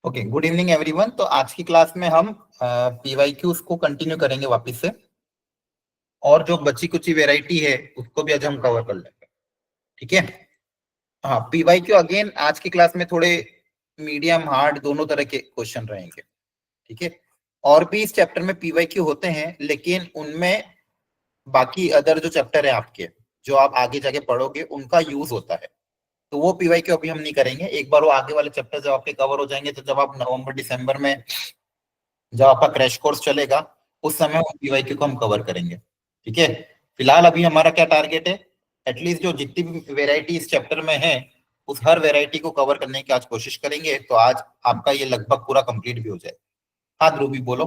Okay, good evening everyone. तो आज की क्लास में हम पीवाईक्यूज को कंटिन्यू करेंगे वापस से, और जो बची कुची वेराइटी है उसको भी आज हम कवर कर लेंगे। ठीक है। हाँ, पीवाईक्यू अगेन आज की क्लास में थोड़े मीडियम हार्ड दोनों तरह के क्वेश्चन रहेंगे। ठीक है। और भी इस चैप्टर में पीवाईक्यू होते हैं, लेकिन उनमें बाकी अदर जो चैप्टर है आपके, जो आप आगे जाके पढ़ोगे, उनका यूज होता है। तो वो पीवाईक्यू अभी हम नहीं करेंगे। एक बार वो आगे वाले चैप्टर जब आपके कवर हो जाएंगे, तो जब आप नवंबर दिसंबर में जब आपका क्रैश कोर्स चलेगा, उस समय उन पीवाईक्यू को हम कवर करेंगे। ठीक है। फिलहाल अभी हमारा क्या टारगेट है, एटलीस्ट जो जितनी भी वेराइटी इस चैप्टर में है, उस हर वेराइटी को कवर करने की आज कोशिश करेंगे। तो आज आपका ये लगभग पूरा कंप्लीट भी हो जाए। हाँ ध्रुवी बोलो।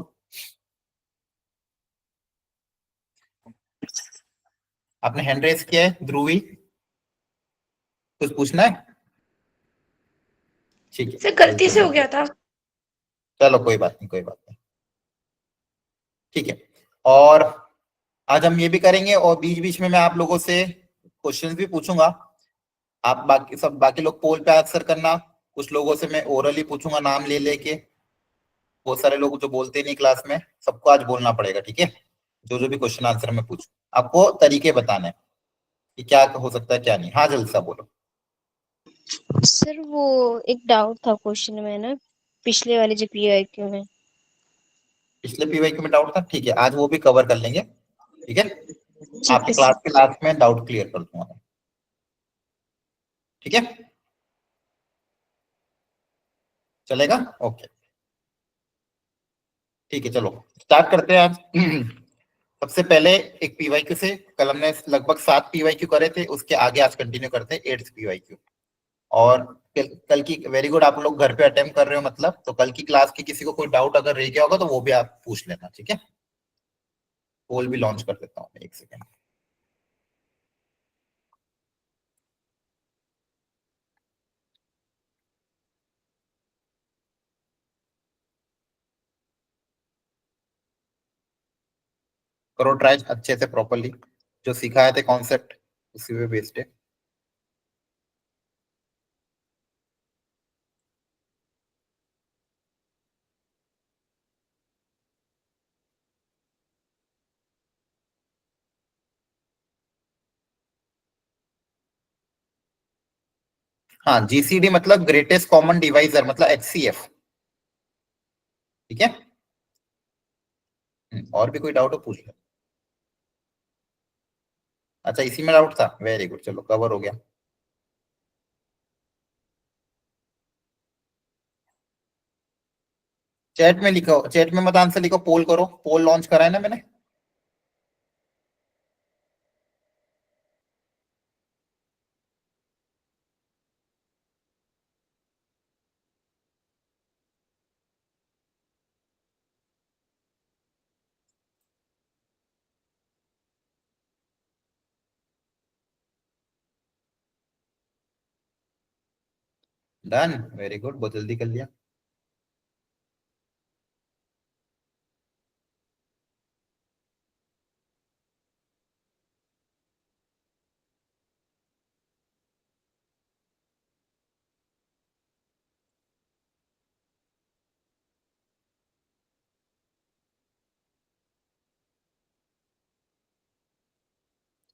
आपने हैंड रेस किया है ध्रुवी, कुछ पूछना है? ठीक है, सर गलती से हो गया था। चलो कोई बात नहीं, कोई बात नहीं। ठीक है। और आज हम ये भी करेंगे, और बीच बीच में मैं आप लोगों से क्वेश्चंस भी पूछूंगा। आप बाकी लोग पोल पे आंसर करना। कुछ लोगों से मैं ओरली पूछूंगा, नाम ले लेके। बहुत सारे लोग जो बोलते नहीं क्लास में, सबको आज बोलना पड़ेगा। ठीक है। जो जो भी क्वेश्चन आंसर मैं पूछूं, आपको तरीके बताने हैं कि क्या हो सकता है क्या नहीं। हाँ जल्दी सा बोलो। सर वो एक डाउट था क्वेश्चन में ना, पिछले वाले जो पीआईक्यू में। पिछले पीवाईक्यू में डाउट था, ठीक है, आज वो भी कवर कर लेंगे। ठीक है। ठीक आपके है क्लास सर। के लास्ट में डाउट क्लियर कर दूंगा। ठीक है, चलेगा? ओके, ठीक है, चलो स्टार्ट करते हैं आज। सबसे पहले एक पीवाईक्यू से, कल हमने लगभग 7 पीवाईक्यू करे थे, उसके आगे आज कंटिन्यू करते हैं 8th पीवाईक्यू। और कल की वेरी गुड, आप लोग घर पे अटेम्प्ट कर रहे हो, मतलब तो कल की क्लास की किसी को कोई डाउट अगर रह गया होगा तो वो भी आप पूछ लेना। ठीक है। पोल भी लॉन्च कर देता हूँ, एक सेकेंड। करो ट्राई अच्छे से प्रॉपरली, जो सिखाए थे कॉन्सेप्ट उसी पे बेस्ड है। हाँ, जीसीडी मतलब ग्रेटेस्ट कॉमन डिवाइजर, मतलब एचसीएफ। ठीक है। और भी कोई डाउट हो पूछ लो। अच्छा, इसी में डाउट था, वेरी गुड, चलो कवर हो गया। चैट में लिखो, चैट में मत आंसर लिखो, पोल करो। पोल लॉन्च करा है ना मैंने। डन, वेरी गुड, बहुत जल्दी कर लिया।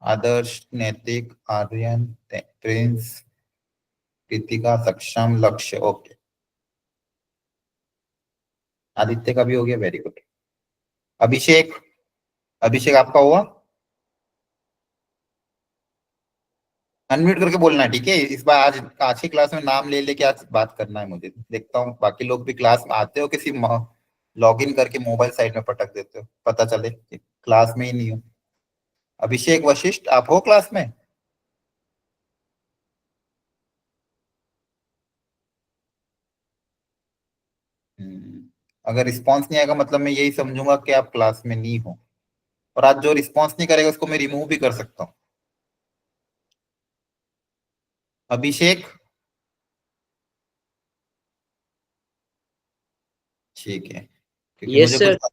आदर्श, नैतिक, आर्यन, प्रिंस, कृतिका, सक्षम, लक्ष्य। ओके, आदित्य का भी हो गया, वेरी गुड। अभिषेक, अभिषेक आपका हुआ? अनम्यूट करके बोलना है, ठीक है। इस बार आज आज की क्लास में नाम ले लेके आज बात करना है मुझे। देखता हूँ बाकी लोग भी क्लास में आते हो, किसी लॉग इन करके मोबाइल साइड में पटक देते हो, पता चले कि क्लास में ही नहीं हो। अभिषेक वशिष्ठ, आप हो क्लास में? अगर रिस्पॉन्स नहीं आएगा, मतलब मैं यही समझूंगा कि आप क्लास में नहीं हो। और आज जो रिस्पॉन्स नहीं करेगा उसको मैं रिमूव भी कर सकता हूँ। अभिषेक, ठीक है, क्योंकि यस मुझे सर। कुछ,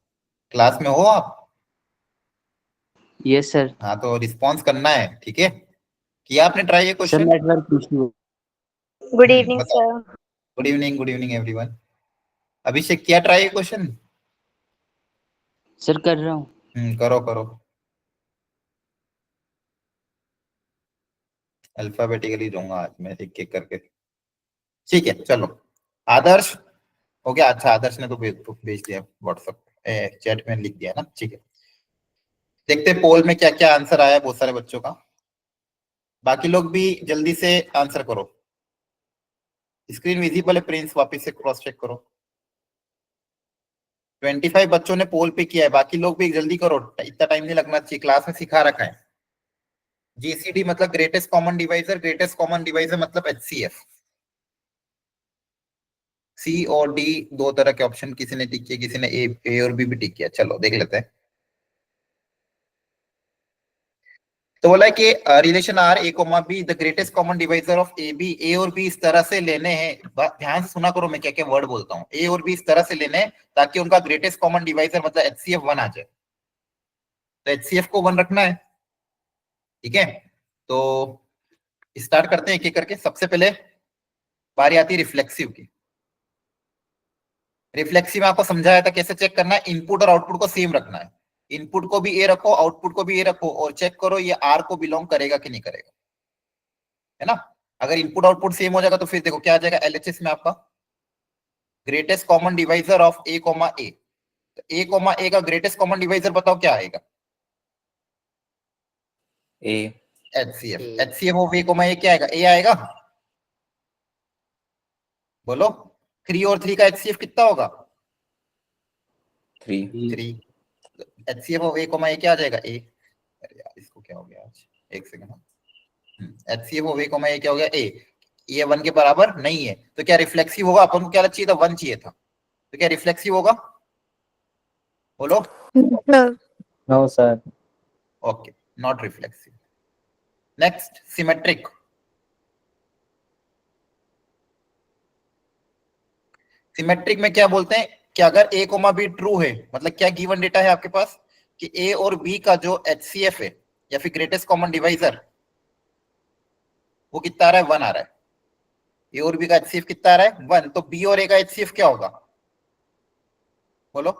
क्लास में हो आप? Yes sir. हाँ, तो रिस्पॉन्स करना है, ठीक है। किया आपने ट्राई ये sir question? Network issue. Good evening बताओ। Sir. Good evening everyone. Abhishek किया ट्राई क्वेश्चन? सर कर रहा हूँ। करो करो, अल्फाबेटिकली दूंगा आज मैं एक एक करके। ठीक है चलो, आदर्श हो गया। अच्छा आदर्श ने तो भेज दिया व्हाट्सएप चैट में, लिख दिया ना, ठीक है। देखते पोल में क्या क्या आंसर आया है बहुत सारे बच्चों का। बाकी लोग भी जल्दी से आंसर करो। स्क्रीन विजिबल है प्रिंस, वापस से क्रॉस चेक करो। 25 बच्चों ने पोल पे किया है, बाकी लोग भी जल्दी करो, इतना टाइम नहीं लगना चाहिए, क्लास में सिखा रखा है। जीसीडी मतलब greatest common divisor, greatest common divisor मतलब एचसीएफ। सी और डी दो तरह के ऑप्शन किसी ने टिक किया, किसी ने ए और बी भी टिक किया। चलो देख लेते हैं। तो बोला कि relation R A comma B the greatest common divisor of A B. A और बी इस तरह से लेने हैं, ध्यान से सुना करो मैं क्या क्या वर्ड बोलता हूँ। ए और बी इस तरह से लेने हैं ताकि उनका ग्रेटेस्ट कॉमन डिवाइजर मतलब एचसीएफ 1 आ जाए। तो एचसीएफ को 1 रखना है, ठीक है। तो स्टार्ट करते हैं एक एक करके। सबसे पहले बारी आती है रिफ्लेक्सिव की। रिफ्लेक्सिव में आपको समझाया था कैसे चेक करना है, इनपुट और आउटपुट को सेम रखना है। इनपुट को भी ए रखो, आउटपुट को भी ए रखो, और चेक करो ये आर को बिलोंग करेगा कि नहीं करेगा, है ना। अगर इनपुट आउटपुट सेम हो जाएगा तो फिर देखो क्या आ जाएगा एलएचएस में आपका greatest common divisor of A comma A. तो ए कोमा ए का ग्रेटेस्ट कॉमन डिवाइजर बताओ क्या आएगा? A. HCF. HCF of A comma A क्या आएगा? ए आएगा। बोलो 3 और 3 का एचसीएफ कितना होगा? 3। HCF of A comma A क्या आ जाएगा? ए। अरे यार इसको क्या हो गया आज, एक second. HCF of A comma A क्या हो गया? ए। ये 1 के बराबर नहीं है, तो क्या रिफ्लेक्सिव होगा? अपन को क्या चाहिए था? 1 चाहिए था, तो क्या रिफ्लेक्सिव होगा? बोलो। No sir. Okay, not reflexive. Next symmetric. Symmetric में क्या बोलते हैं कि अगर ए कोमा बी ट्रू है, मतलब क्या गिवन डेटा है आपके पास कि ए और बी का जो एचसीएफ है या फिर ग्रेटेस्ट कॉमन डिवाइजर वो कितना आ रहा है? 1 आ रहा है। ए और बी का एचसीएफ कितना आ रहा है? 1। तो बी और ए का एचसीएफ क्या होगा? बोलो।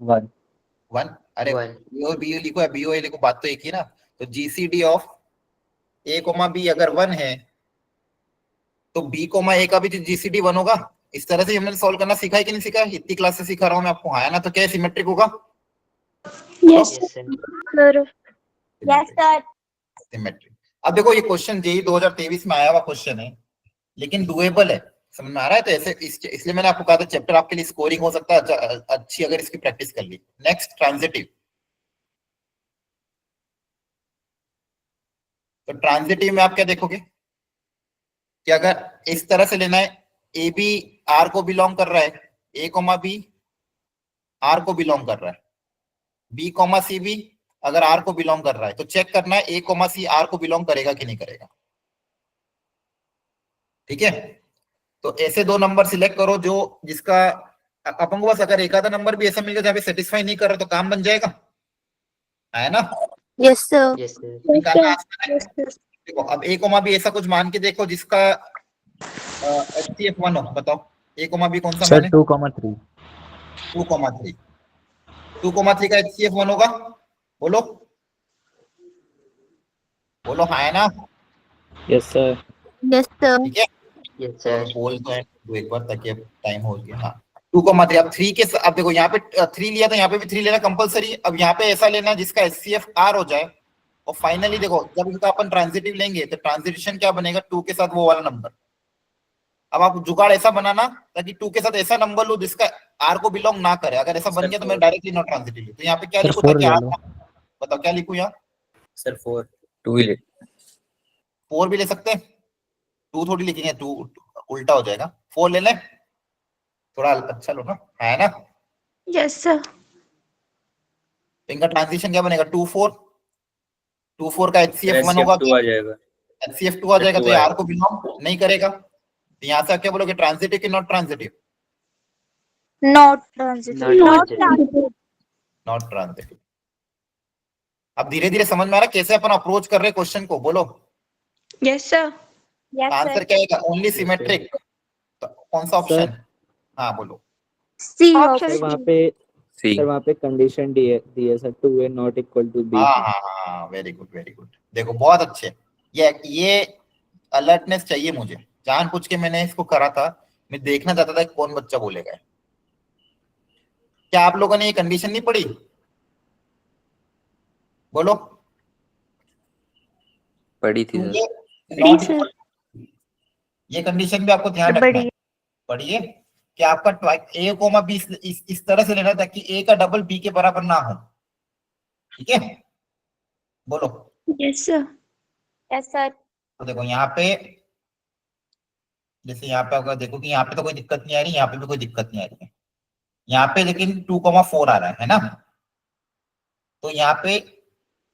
1। अरे बी और बी लिखो या बी और ए लिखो, बात तो एक ही ना। तो GCD of A comma b अगर 1 है तो बी कोमा ए का भी जीसीडी 1 होगा। इस तरह से हमने सॉल्व करना सीखा है कि नहीं सीखा है? इतनी क्लास से सिखा रहा हूं मैं आपको, है ना। तो क्या सिमेट्रिक होगा? Yes sir. Yes sir. Symmetric. अब देखो ये क्वेश्चन जेई 2023 में आया हुआ क्वेश्चन है, लेकिन डुएबल है, समझ में आ रहा है। तो ऐसे इसलिए मैंने आपको कहा था चैप्टर आपके लिए स्कोरिंग हो सकता है अच्छी अगर इसकी प्रैक्टिस कर ली। Next transitive. तो ट्रांजिटिव में आप क्या देखोगे कि अगर इस तरह से लेना है, ए बी आर को बिलोंग कर रहा है, ए कोमा बी आर को बिलोंग कर रहा है, बी कोमा सी भी अगर आर को बिलोंग कर रहा है, तो चेक करना है ए कोमा सी आर को बिलोंग करेगा कि नहीं करेगा, ठीक है। तो ऐसे दो नंबर सिलेक्ट करो जो जिसका अपन को बस अगर एक आधा नंबर भी ऐसा मिल गया जहाँ पे सेटिस्फाई नहीं कर रहा तो काम बन जाएगा, है ना। Yes sir. निकालना आसान है। देखो अब ए कोमा बी ऐसा कुछ मान के देखो जिसका एचसीएफ 1 हो, बताओ ए कोमा बी कौन सा मान है? 2,3 2,3 2,3 का एचसीएफ 1 होगा। बोलो बोलो, हाँ है ना। Yes sir. Yes sir. ठीक है, यस सर। बोल तो है दो एक बार ताकि अब टाइम हो गया। हाँ 2,3। अब 3 के अब देखो यहाँ पे 3 लिया था, यहाँ पे भी 3 लेना कंपलसरी। अब यहाँ पे ऐसा लेना जिसका एचसीएफ आर हो जाए। और फाइनली देखो जब इसका अपन ट्रांजिटिव लेंगे तो ट्रांजिशन क्या बनेगा? 2 के साथ वो वाला नंबर। अब आप जुगाड़ ऐसा बनाना ताकि 2 के साथ ऐसा नंबर लो जिसका आर को बिलोंग ना करे। अगर ऐसा बन गया तो मैं डायरेक्टली नॉट ट्रांजिटिव लूं। तो यहाँ पे क्या लिखूं ताकि आर, बताओ क्या लिखूं यहाँ? सर 4 2 ही ले। 4 भी ले सकते हैं, 2 थोड़ी लिखेंगे, 2 उल्टा हो जाएगा। 4 ले लें, थोड़ा अच्छा लो ना, है ना। Yes sir. तो इनका ट्रांजिशन क्या बनेगा? 2 4 2 4 का एचसीएफ 1 होगा, 2 आ जाएगा। एचसीएफ 2 आ जाएगा तो ये आर को बिलोंग नहीं करेगा। तो यहाँ से क्या बोलोगे? ट्रांजिटिव कि not transitive? Not transitive. Not transitive. अब धीरे धीरे समझ में आ रहा है कैसे अपन अप्रोच कर रहे हैं क्वेश्चन को? बोलो। Yes sir. यस आंसर क्या आएगा? Only symmetric. तो कौन सा ऑप्शन? हाँ बोलो। सी सर ऑप्शन वहाँ पे सी सर वहाँ पे कंडीशन दी है sir 2a not equal to b। हाँ, वेरी गुड वेरी गुड। देखो बहुत अच्छे। ये अलर्टनेस चाहिए मुझे, जानबूझ के मैंने इसको करा था। मैं देखना चाहता था कि कौन बच्चा बोलेगा। क्या आप लोगों ने ये कंडीशन नहीं पढ़ी? बोलो। पढ़ी थी सर। नॉट इक्वल, ये कंडीशन भी आपको ध्यान रखना है। पढ़िए कि आपका ए कोमा बी इस तरह से लेना ताकि ए का डबल बी के बराबर ना हो। ठीक है, बोलो। Yes sir. Yes sir. तो देखो यहाँ पे, जैसे यहाँ पे अगर देखो कि यहाँ पे तो कोई दिक्कत नहीं आ रही, यहाँ पे भी कोई दिक्कत नहीं आ रही है। यहाँ पे लेकिन 2,4 आ रहा है ना। तो यहाँ पे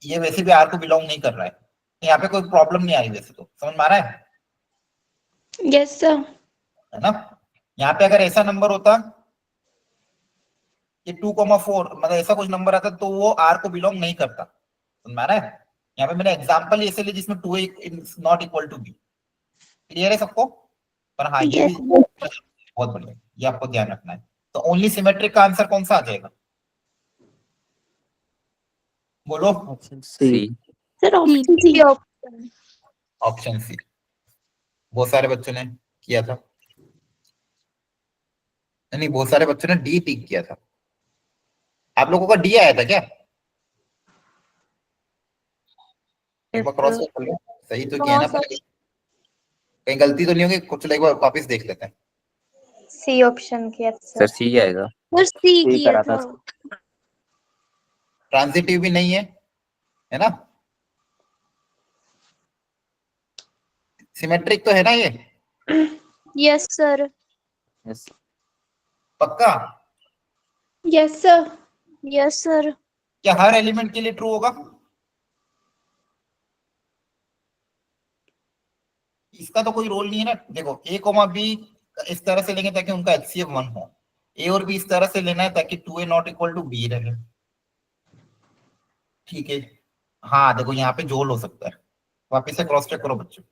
ये वैसे भी आर को बिलोंग नहीं कर रहा है, तो यहाँ पे कोई प्रॉब्लम नहीं आ रही। वैसे तो समझ में आ रहा है यस सर। है ना। यहाँ पे अगर ऐसा नंबर होता कि 2,4, मतलब ऐसा कुछ नंबर आता तो वो आर को बिलोंग नहीं करता। समझ में आ रहा है। यहाँ पे मैंने एग्जांपल ऐसे लिया जिसमें 2 is not equal to b. Clear है सबको? पर हाँ, ये भी बहुत बढ़िया, ये आपको ध्यान रखना है। तो ओनली सिमेट्रिक का आंसर कौन सा आ जाएगा? बोलो। Option C. C. Sir option C. Option C. बहुत सारे बच्चों ने किया था, नहीं बहुत सारे बच्चों ने डी टिक किया था। आप लोगों का डी आया था क्या? एक बार क्रॉस चेक कर लो, सही तो किया ना? कहीं गलती तो नहीं होगी कुछ? एक बार वापस देख लेते हैं। सी ऑप्शन किया सर सी आएगा। सर सी सी किया करा था। था। ट्रांजिटिव भी नहीं है ना? सिमेट्रिक तो है ना ये? Yes sir. यस पक्का? Yes sir. Yes sir. क्या हर एलिमेंट के लिए ट्रू होगा? इसका तो कोई रोल नहीं है ना। देखो ए कोमा बी इस तरह से लेंगे ताकि उनका एचसीएफ 1 हो, ए और बी इस तरह से लेना है ताकि 2a not equal to B रहे। ठीक है। हाँ देखो यहाँ पे जोल हो सकता है। वापिस से क्रॉस चेक करो बच्चों।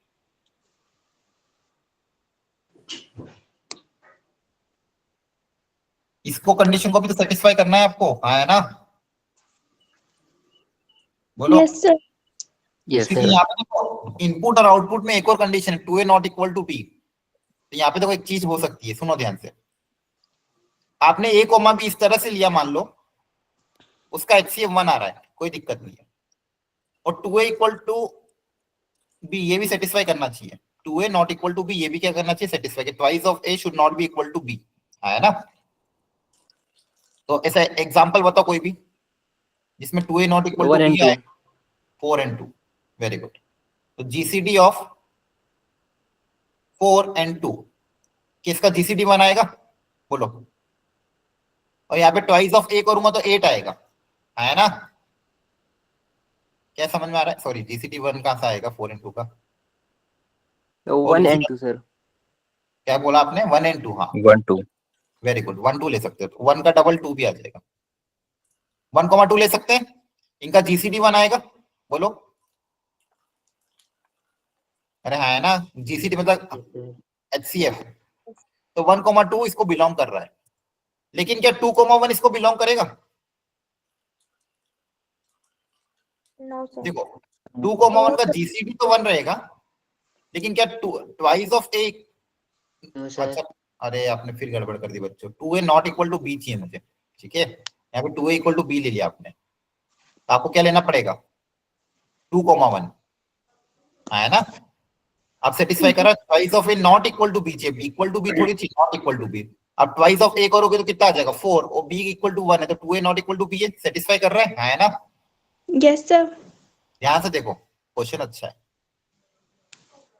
इसको कंडीशन को भी तो सेटिस्फाई करना है आपको, हाँ है ना? बोलो। Yes sir. यस क्योंकि सर। यहाँ पे देखो इनपुट और आउटपुट में एक और कंडीशन है, 2a not equal to B. तो यहाँ पे देखो एक चीज हो सकती है, सुनो ध्यान से। आपने ए कोमा बी इस तरह से लिया, मान लो उसका एचसीएफ 1 आ रहा है, कोई दिक्कत नहीं है। और 2a इक्वल टू बी ये भी सेटिस्फाई करना चाहिए। 2a not equal to B ये भी क्या करना चाहिए? सेटिस्फाई। कि twice of a should not be equal to b, है ना? तो ऐसा एग्जांपल बताओ कोई भी जिसमें 2a not equal to B आए। 4 and 2, वेरी गुड। तो जीसीडी ऑफ 4 and 2 किसका जीसीडी 1 आएगा? बोलो। और यहाँ पे ट्वाइस ऑफ ए करूंगा तो 8 आएगा, है ना? क्या समझ में आ रहा है? सॉरी, जीसीडी 1 कहां से आएगा 4 and 2 का? 1 and 2 सर। क्या बोला आपने? 1 and 2, हाँ 1 2। Very good. 1 2 ले सकते हो तो 1 का डबल 2 भी आ जाएगा। 1,2 ले सकते हैं, इनका जीसीडी 1 आएगा। बोलो। अरे हाँ है ना, जीसीडी मतलब एचसीएफ। तो 1,2 इसको बिलोंग कर रहा है, लेकिन क्या 2,1 इसको बिलोंग करेगा? No sir. देखो 2,1 का जीसीडी तो 1 रहेगा, लेकिन क्या ट्वाइस ऑफ ए? अच्छा, अरे आपने फिर गड़बड़ कर दी बच्चों। 2a not equal to b चाहिए मुझे, ठीक है? यहाँ पे 2a इक्वल टू बी ले लिया आपने, तो आपको क्या लेना पड़ेगा? 2,1, है ना? आप सेटिस्फाई करा। Twice of a not equal to b चाहिए, इक्वल टू बी थोड़ी चाहिए, नॉट इक्वल टू बी। अब ट्वाइस ऑफ ए करोगे तो कितना आ जाएगा? 4, और बी इक्वल टू 1 है, तो 2a not equal to b है। सेटिस्फाई कर रहा है ना? Yes sir. ध्यान से देखो, क्वेश्चन अच्छा है।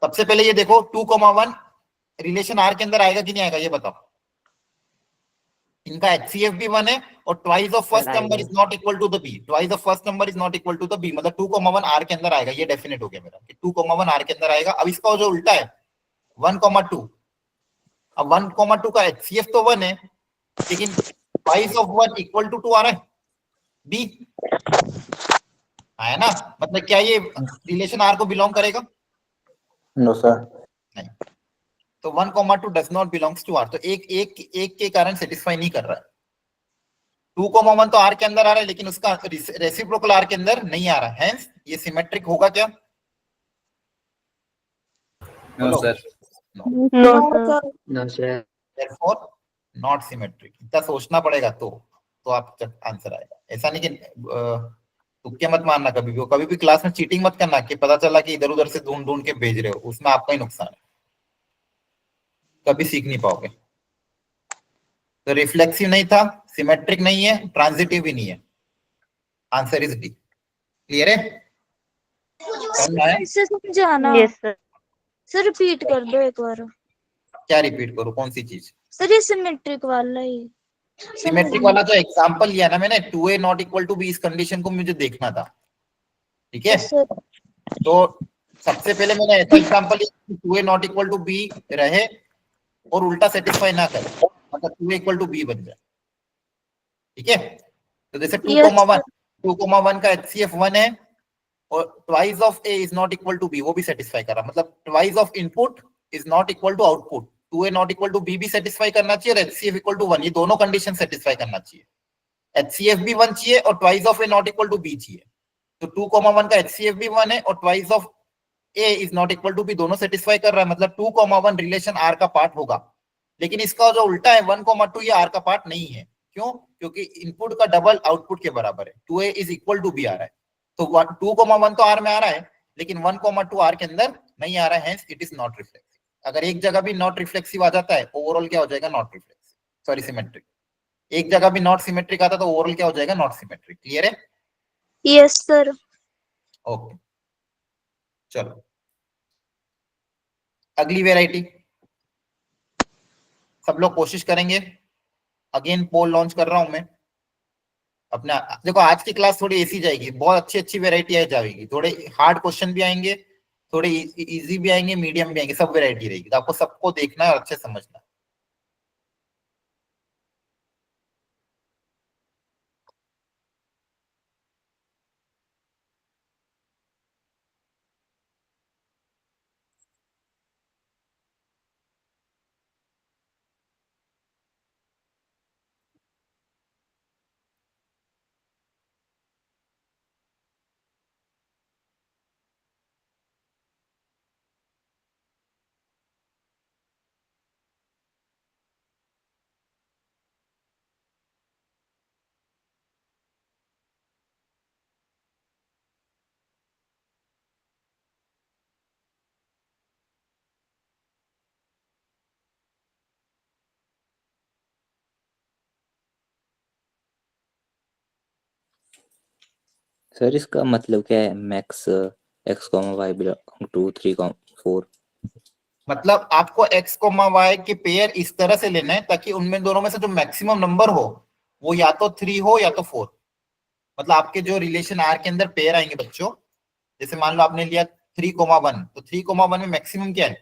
सबसे पहले ये देखो 2,1 रिलेशन आर के अंदर आएगा कि नहीं आएगा, ये बताओ। इनका एचसीएफ भी 1 है, और twice of first number is not equal to the b. Twice of first number is not equal to the b, मतलब 2,1 आर के अंदर आएगा। ये डेफिनेट हो गया मेरा कि 2,1 आर के अंदर आएगा। अब इसका जो उल्टा है 1,2, अब 1,2 का एचसीएफ तो 1 है, लेकिन ट्वाइस ऑफ 1 इक्वल टू 2 आ रहा है, बी, है ना? मतलब क्या ये रिलेशन आर को बिलोंग करेगा? No sir. नहीं। तो 1,2 does not belongs to R, तो एक के कारण सेटिस्फाई नहीं कर रहा है। 2,1 तो आर के अंदर आ रहा है, लेकिन उसका रेसिप्रोकल आर के अंदर नहीं आ रहा है, हेंस ये सिमेट्रिक होगा क्या? नो बोलो। Sir. No, no sir. No sir. therefore not symmetric. इतना सोचना पड़ेगा तो आप आंसर आएगा। ऐसा नहीं कि तुक्के मत मारना कभी भी क्लास में चीटिंग मत करना कि पता चला कि इधर उधर से ढूंढ ढूंढ के भेज रहे हो, उसमें आपका ही नुकसान है, कभी सीख नहीं पाओगे। तो रिफ्लेक्सिव नहीं था, सिमेट्रिक नहीं है, ट्रांजिटिव भी नहीं है, आंसर इज डी। क्लियर है? समझ में आया? इससे समझाना। Yes sir. सर रिपीट कर दो एक बार। क्या रिपीट करूं, कौन सी चीज? सर ये सिमेट्रिक वाला ही सिमेट्रिक वाला जो एग्जांपल लिया ना मैंने, 2a not equal to b, इस कंडीशन को मुझे देखना था। ठीक है, यस सर। तो सबसे पहले मैंने ऐसा एग्जांपल लिया 2a not equal to B रहे और उल्टा सेटिस्फाई ना करे, मतलब 2a इक्वल टू बी बन जाए। ठीक है, तो जैसे 2,1, 2,1 का HCF 1 है और twice of a is not equal to b, वो भी सेटिस्फाई कर रहा, मतलब twice of input is not equal to output. 2a not equal to b भी सेटिस्फाई करना चाहिए और HCF इक्वल टू 1, ये दोनों कंडीशन सेटिस्फाई करना चाहिए। HCF भी 1 चाहिए और twice of a not equal to b चाहिए। तो 2,1 का HCF भी 1 है और twice of a is not equal to b, दोनों सेटिस्फाई कर रहा है, मतलब 2,1 रिलेशन r का पार्ट होगा। लेकिन इसका जो उल्टा है 1,2, ये r का पार्ट नहीं है। क्यों? क्योंकि इनपुट का डबल आउटपुट के बराबर है, 2a is equal to b आ रहा है। तो 2,1 तो r में आ रहा है, लेकिन 1,2 r के अंदर नहीं आ रहा है, hence it is not reflexive. अगर एक जगह भी नॉट रिफ्लेक्सिव आ जाता है, ओवरऑल क्या हो जाएगा? Not reflexive, sorry symmetric. एक जगह भी नॉट सिमेट्रिक आता तो ओवरऑल क्या हो जाएगा? Not symmetric. क्लियर है? Yes sir. ओके, चलो अगली वेराइटी। सब लोग कोशिश करेंगे। अगेन पोल लॉन्च कर रहा हूं मैं अपना। देखो आज की क्लास थोड़ी ऐसी जाएगी, बहुत अच्छी अच्छी वेराइटी आ जाएगी, थोड़े हार्ड क्वेश्चन भी आएंगे, थोड़े इजी भी आएंगे, मीडियम भी आएंगे, सब वेराइटी रहेगी, तो आपको सबको देखना है और अच्छे समझना है। सर इसका मतलब क्या है? Max x comma y belong to 3, 4। मतलब आपको एक्स कोमा वाई के पेयर इस तरह से लेना है ताकि उनमें दोनों में से जो मैक्सिमम नंबर हो वो या तो 3 हो या तो 4। मतलब आपके जो रिलेशन आर के अंदर पेयर आएंगे बच्चों, जैसे मान लो आपने लिया 3,1, तो 3,1 में मैक्सिमम क्या है?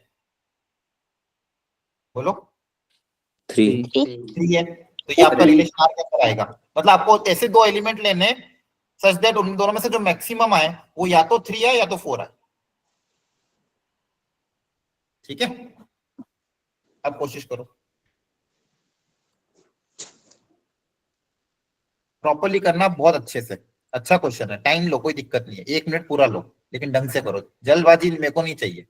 बोलो। 3। 3 है, तो ये आपका रिलेशन आर के अंदर आएगा। मतलब आपको ऐसे दो एलिमेंट लेने सच दैट उन दोनों में से जो मैक्सिमम आए वो या तो 3 है या तो 4 है। ठीक है, अब कोशिश करो प्रॉपरली करना, बहुत अच्छे से। अच्छा क्वेश्चन है, टाइम लो, कोई दिक्कत नहीं है, 1 मिनट पूरा लो, लेकिन ढंग से करो, जल्दबाजी मेरे को नहीं चाहिए।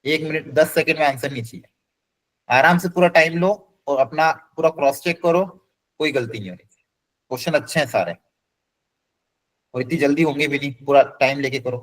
1 मिनट 10 सेकंड में आंसर नहीं चाहिए, आराम से पूरा टाइम लो और अपना पूरा क्रॉस चेक करो, कोई गलती नहीं होनी चाहिए। क्वेश्चन अच्छे हैं सारे और इतनी जल्दी होंगे भी नहीं, पूरा टाइम लेके करो।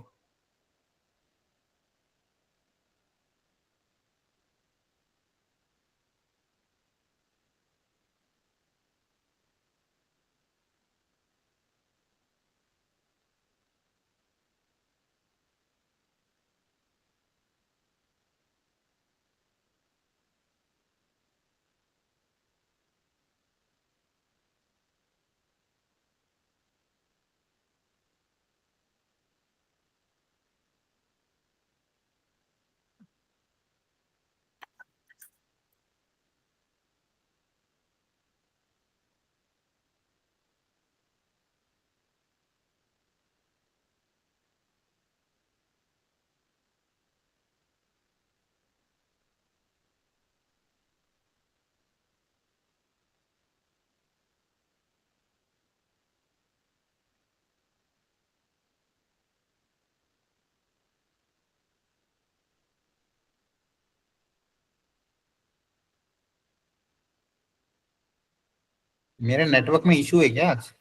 मेरे नेटवर्क में इशू है क्या आज?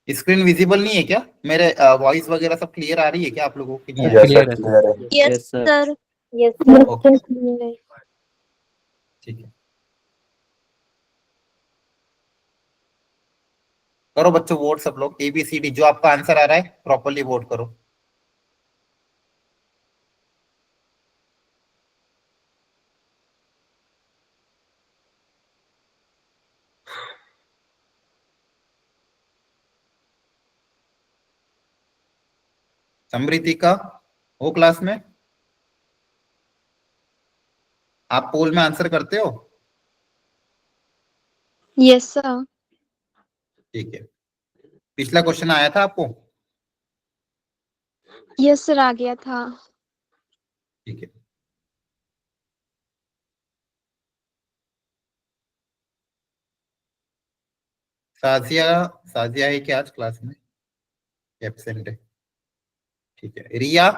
स्क्रीन विजिबल नहीं है क्या? मेरे वॉइस वगैरह सब क्लियर आ रही है क्या आप लोगों को कि नहीं आ रही? क्लियर है sir. Yes yes sir. Sir. Yes okay ठीक है, करो बच्चों वोट सब लोग, ABCD जो आपका आंसर आ रहा है प्रॉपरली वोट करो। समृद्धि का हो क्लास में? आप पोल में आंसर करते हो? Yes sir. ठीक है, पिछला क्वेश्चन आया था आपको? यस सर, आ गया था। ठीक है, साजिया, साजिया है क्या आज क्लास में? एब्सेंट है, ठीक है। रिया,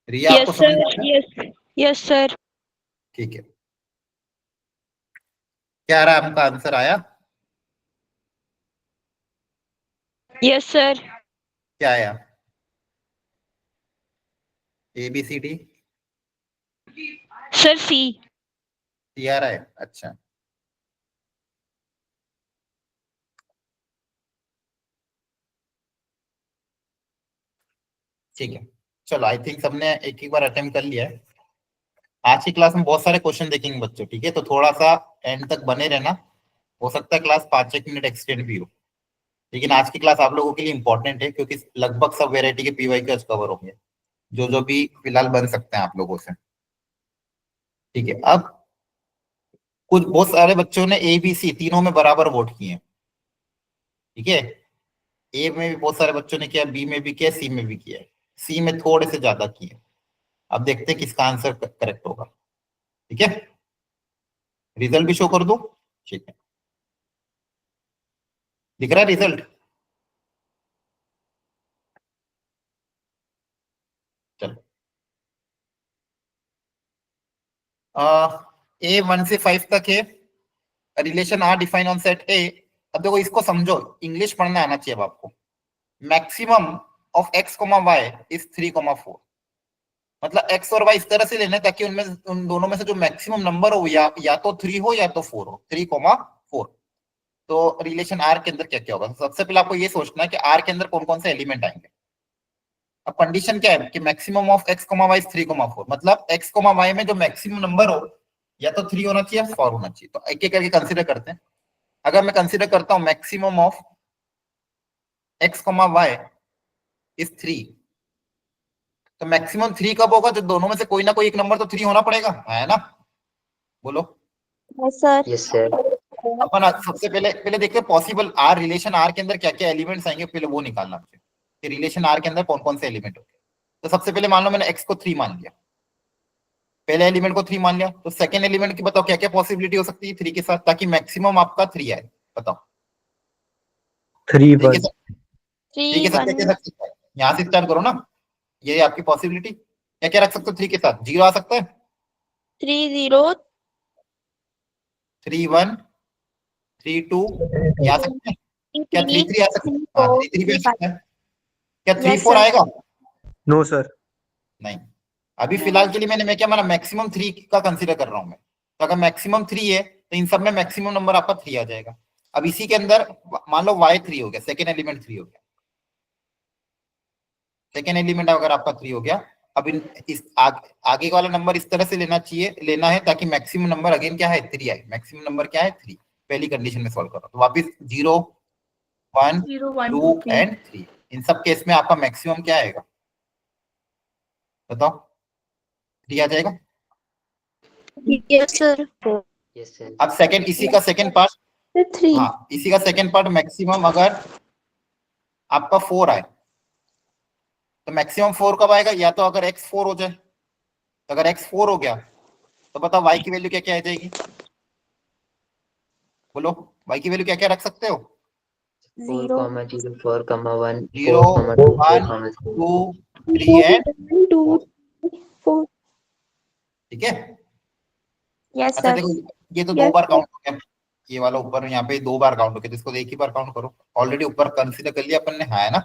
रिया आपको यस समझ में सर। आया? यस। Yes sir. ठीक है, क्या आ रहा है आपका आंसर आया? Yes sir. क्या आया? ABCD सर सी। सी आ रहा है, अच्छा। ठीक है, चलो आई थिंक सबने एक एक बार अटेम्प्ट कर लिया है। आज की क्लास में बहुत सारे क्वेश्चन देखेंगे बच्चों, ठीक है, तो थोड़ा सा एंड तक बने रहना। हो सकता है क्लास 5-1 मिनट एक्सटेंड भी हो, लेकिन आज की क्लास आप लोगों के लिए इंपॉर्टेंट है क्योंकि लगभग सब वेरायटी के PYQ आज कवर होंगे, जो जो भी फिलहाल बन सकते हैं आप लोगों से। ठीक है, अब कुछ बहुत सारे बच्चों ने ABC तीनों में बराबर वोट किए हैं, ठीक है। A में भी बहुत सारे बच्चों ने किया, B में भी किया, C में भी किया, C में थोड़े से ज्यादा किए। अब देखते हैं किसका आंसर करेक्ट होगा, ठीक है। रिजल्ट भी शो कर दो, ठीक है, दिख रहा है रिजल्ट? चलो, A 1 से 5 तक है, relation R define on set A. अब देखो इसको समझो, इंग्लिश पढ़ना आना चाहिए अब आपको। Maximum of x, y is 3,4। मतलब x और y इस तरह से लेना है ताकि उनमें उन दोनों में से जो मैक्सिमम नंबर हो या तो 3 हो या तो 4 हो, 3,4। तो रिलेशन आर के अंदर क्या क्या होगा? सबसे पहले आपको ये सोचना है कि आर के अंदर कौन कौन से एलिमेंट आएंगे। अब कंडीशन क्या है कि maximum of x, y is 3,4, मतलब x, y में जो मैक्सिमम नंबर हो या तो 3 होना चाहिए या 4 होना चाहिए। तो एक एक करके कंसिडर करते हैं। अगर मैं कंसिडर करता हूं maximum of x, y is 3, तो मैक्सिमम 3 कब होगा? जब दोनों में से कोई ना कोई एक नंबर तो 3 होना पड़ेगा, है ना? बोलो। Yes sir. Yes sir. अपन सबसे पहले पहले देखते हैं पॉसिबल आर, रिलेशन आर के अंदर क्या क्या एलिमेंट्स आएंगे, पहले वो निकालना मुझे कि रिलेशन आर के अंदर कौन कौन से एलिमेंट होंगे। तो सबसे पहले मान लो मैंने x को 3 मान लिया, पहले एलिमेंट को 3 मान लिया, तो सेकंड एलिमेंट की बताओ क्या क्या पॉसिबिलिटी हो सकती है 3 के साथ, ताकि मैक्सिमम आपका 3 आए, बताओ। 3 3 के 1। साथ, 3 के 3 साथ क्या 1 क्या रख सकते हैं? यहाँ से स्टार्ट करो ना, ये आपकी पॉसिबिलिटी। क्या क्या रख सकते हो 3 के साथ? 0 आ सकता है, 3 0 3 1, 3 2, ये आ सकते हैं। क्या 3 3 आ सकता है? 3 हाँ 4 3 3 भी आ 3 5। सकता है। क्या 3 यस 4 सर। आएगा? No sir. नहीं, अभी फिलहाल के लिए मैं क्या माना, मैक्सिमम 3 का कंसीडर कर रहा हूं मैं। तो अगर मैक्सिमम 3 है तो इन सब में मैक्सिमम नंबर आपका 3 आ जाएगा। अब इसी के अंदर मान लो y 3 हो गया, सेकेंड एलिमेंट 3 हो गया, सेकेंड एलिमेंट अगर आपका 3 हो गया। अब इस आगे वाला नंबर इस तरह से लेना है ताकि मैक्सिमम नंबर अगेन क्या है 3 आए। मैक्सिमम नंबर क्या है 3, पहली कंडीशन में सॉल्व करो तो वापस 0 1 0 1 2 2 3। एंड 3, इन सब केस में आपका मैक्सिमम क्या आएगा बताओ? 3 आ जाएगा। Yes sir. Yes sir. अब सेकंड, इसी का सेकंड पार्ट, 3। हाँ इसी का सेकंड पार्ट, मैक्सिमम अगर आपका 4 आए तो मैक्सिमम 4 कब आएगा? या तो अगर x 4 हो जाए, तो अगर x 4 हो गया तो बताओ y की वैल्यू क्या क्या आ जाएगी? बोलो y की वैल्यू क्या क्या रख सकते हो? 4, 0, 4, 1, 0 1 2 3 एंड 2, 4. ठीक है। Yes, अच्छा sir. देखो, ये तो दो Yes, बार sir. काउंट हो गया, ये वाला ऊपर यहाँ पे 2 बार काउंट हो गया, जिसको एक ही बार काउंट करो। ऑलरेडी ऊपर कंसीडर कर लिया अपन ने, हाँ है ना।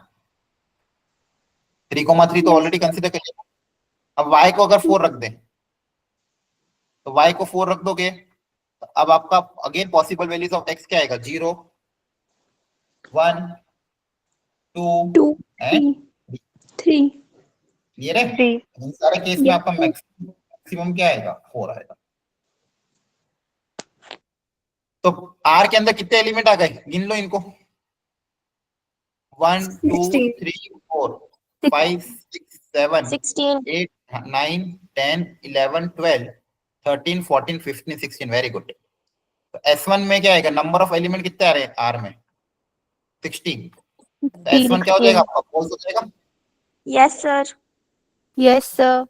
3,3 तो Yes. ऑलरेडी कंसीडर कर लिया। अब y को अगर 4 रख दें, तो y को 4 रख दोगे, तो अब आपका again possible values of x क्या आएगा, 0 1 2 2, एंड 3. ये रे। 3. इन सारे केस में Yes, आपका sir. मैक्सिमम क्या आएगा, 4 आएगा। तो R के अंदर कितने एलिमेंट आ गए, गिन लो इनको, 1 2 16. 3 4 5 6 7 16. 8 9 10 11 12 13 14 15 16, वेरी गुड। तो S1 में क्या आएगा, नंबर ऑफ एलिमेंट कितने आ रहे हैं R में, 16। तो S1 क्या हो जाएगा आपका, फॉल्स हो जाएगा। Yes, sir. Yes, sir.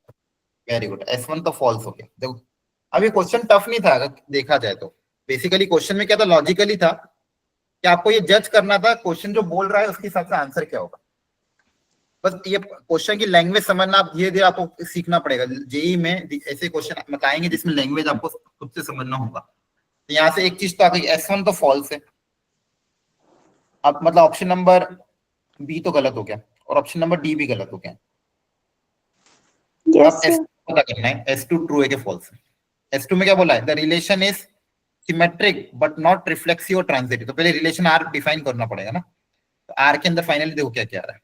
Very good, S1 तो फॉल्स हो गया। देखो अब ये क्वेश्चन टफ नहीं था, अगर देखा जाए तो। बेसिकली क्वेश्चन में क्या था, लॉजिकली था कि आपको ये जज करना था क्वेश्चन जो बोल रहा है उसके हिसाब से आंसर क्या होगा। बस ये क्वेश्चन की लैंग्वेज समझना, आप धीरे धीरे आपको सीखना पड़ेगा। जेई में ऐसे क्वेश्चन बताएंगे जिसमें लैंग्वेज आपको खुद से समझना होगा। तो यहाँ से एक चीज तो आ गई, S1 तो फॉल्स है। अब मतलब ऑप्शन नंबर बी तो गलत हो गया और ऑप्शन नंबर डी भी गलत हो गया। Yes, अब sir. S2 पता करना है, S2 ट्रू है कि फॉल्स है। S2 में क्या बोला है, the relation is symmetric but not reflexive और ट्रांजिटिव। तो पहले रिलेशन आर डिफाइन करना पड़ेगा ना। तो आर के अंदर फाइनली देखो क्या क्या आ रहा है,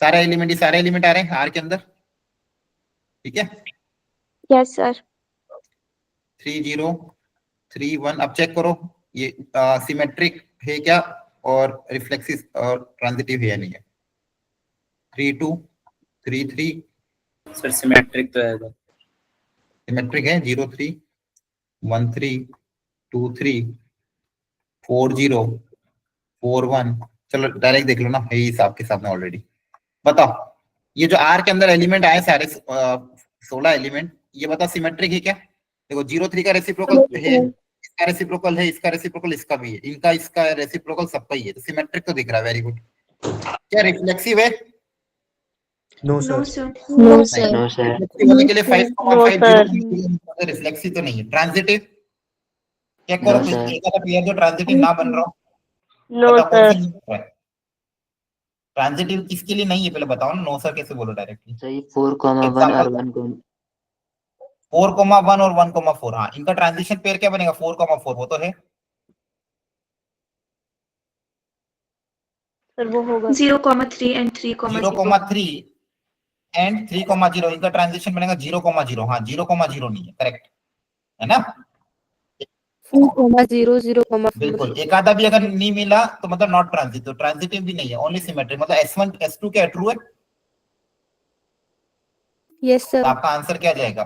सारे एलिमेंट आ रहे हैं आर के अंदर, ठीक है। Yes, sir. 3 0 3 1। अब चेक करो ये सिमेट्रिक है क्या और रिफ्लेक्सिव और ट्रांजिटिव है या नहीं है। 3 2 3 3 सर सिमेट्रिक तो है सिमेट्रिक है। 0 3 1 3 2 3 4 0 4 1। चलो डायरेक्ट देख लो ना, है हिसाब के सामने ऑलरेडी। बताओ ये जो आर के अंदर एलिमेंट आए सारे 16 एलिमेंट, ये बताओ सिमेट्रिक है क्या। देखो 0 3 का रेसिप्रोकल है, इसका रेसिप्रोकल है, इसका रेसिप्रोकल इसका भी है, इनका इसका रेसिप्रोकल सबका ही है, तो सिमेट्रिक तो दिख रहा है, वेरी गुड। क्या रिफ्लेक्सिव है, No, No, sir. sir. No, sir. No, sir. Reflexive होने के लिए 5 No, 5 sir. 0 रिफ्लेक्सिव तो नहीं है। ट्रांजिटिव चेक करो, No, कोई sir. एक आधा पेयर जो ट्रांजिटिव ना बन रहा हो, No, बताओ कौन sir. सी नहीं बन रहा है। ट्रांजिटिव किसके लिए नहीं है पहले बताओ ना, नो सर कैसे बोलो डायरेक्टली। So, 4, 1 और एग्जांपल 1, 4,1 और 1,4, हाँ इनका ट्रांजिशन पेयर क्या बनेगा, 4,4, वो तो है। सर वो होगा 0,3 and 3,0. 0,3 एंड 3,0, इनका ट्रांजिशन बनेगा 0,0। हाँ 0,0 नहीं है, करेक्ट है ना। 4,0, 0,4. बिल्कुल, एक आधा भी अगर नहीं मिला तो मतलब नॉट ट्रांजिटिव, ट्रांजिटिव भी नहीं है, ओनली सिमेट्रिक। मतलब S1 S2 क्या ट्रू है, Yes, तो sir. आपका आंसर क्या जाएगा।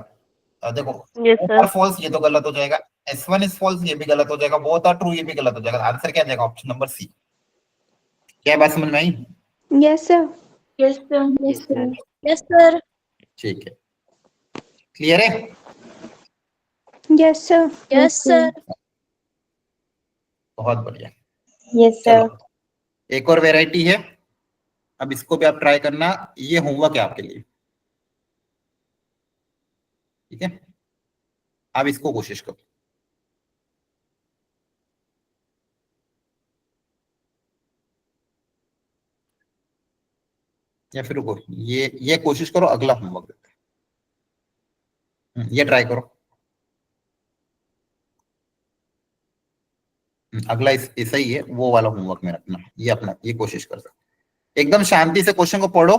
देखो Yes, sir. फॉल्स ये तो गलत हो जाएगा, S1 इज फॉल्स ये भी गलत हो जाएगा, बोथ आर ट्रू ये भी गलत हो जाएगा। आंसर क्या जाएगा, ऑप्शन नंबर सी। क्या बात समझ में आई, Yes, sir. Yes, sir. Yes, sir. Yes, sir. ठीक है, क्लियर है। Yes, sir. Yes, sir. बहुत बढ़िया। Yes, sir. चलो एक और वेराइटी है, अब इसको भी आप ट्राई करना, ये होमवर्क है आपके लिए, ठीक है। आप इसको कोशिश करो। या फिर रुको, ये कोशिश करो, अगला होमवर्क देते हैं। ये ट्राई करो। अगला ऐसा ही है, वो वाला होमवर्क में रखना, ये अपना ये कोशिश कर सकते। एकदम शांति से क्वेश्चन को पढ़ो,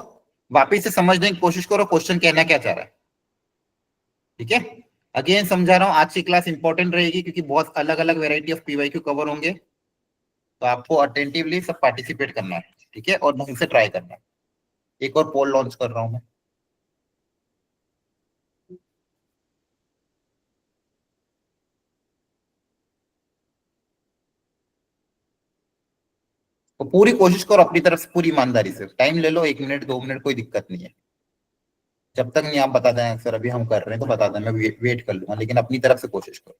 वापिस से समझने की कोशिश करो क्वेश्चन कहना क्या चाह रहा है, ठीक है। अगेन समझा रहा हूँ, आज की क्लास इंपॉर्टेंट रहेगी क्योंकि बहुत अलग अलग वेराइटी ऑफ पीवाईक्यू कवर होंगे, तो आपको अटेंटिवली सब पार्टिसिपेट करना है, ठीक है, और ढंग से ट्राई करना है। एक और पोल लॉन्च कर रहा हूं मैं। तो पूरी कोशिश करो अपनी तरफ से, पूरी ईमानदारी से। टाइम ले लो, 1 मिनट 2 मिनट, कोई दिक्कत नहीं है। जब तक नहीं आप बता दें सर अभी हम कर रहे हैं तो बता दें, मैं वेट कर लूंगा, लेकिन अपनी तरफ से कोशिश करो।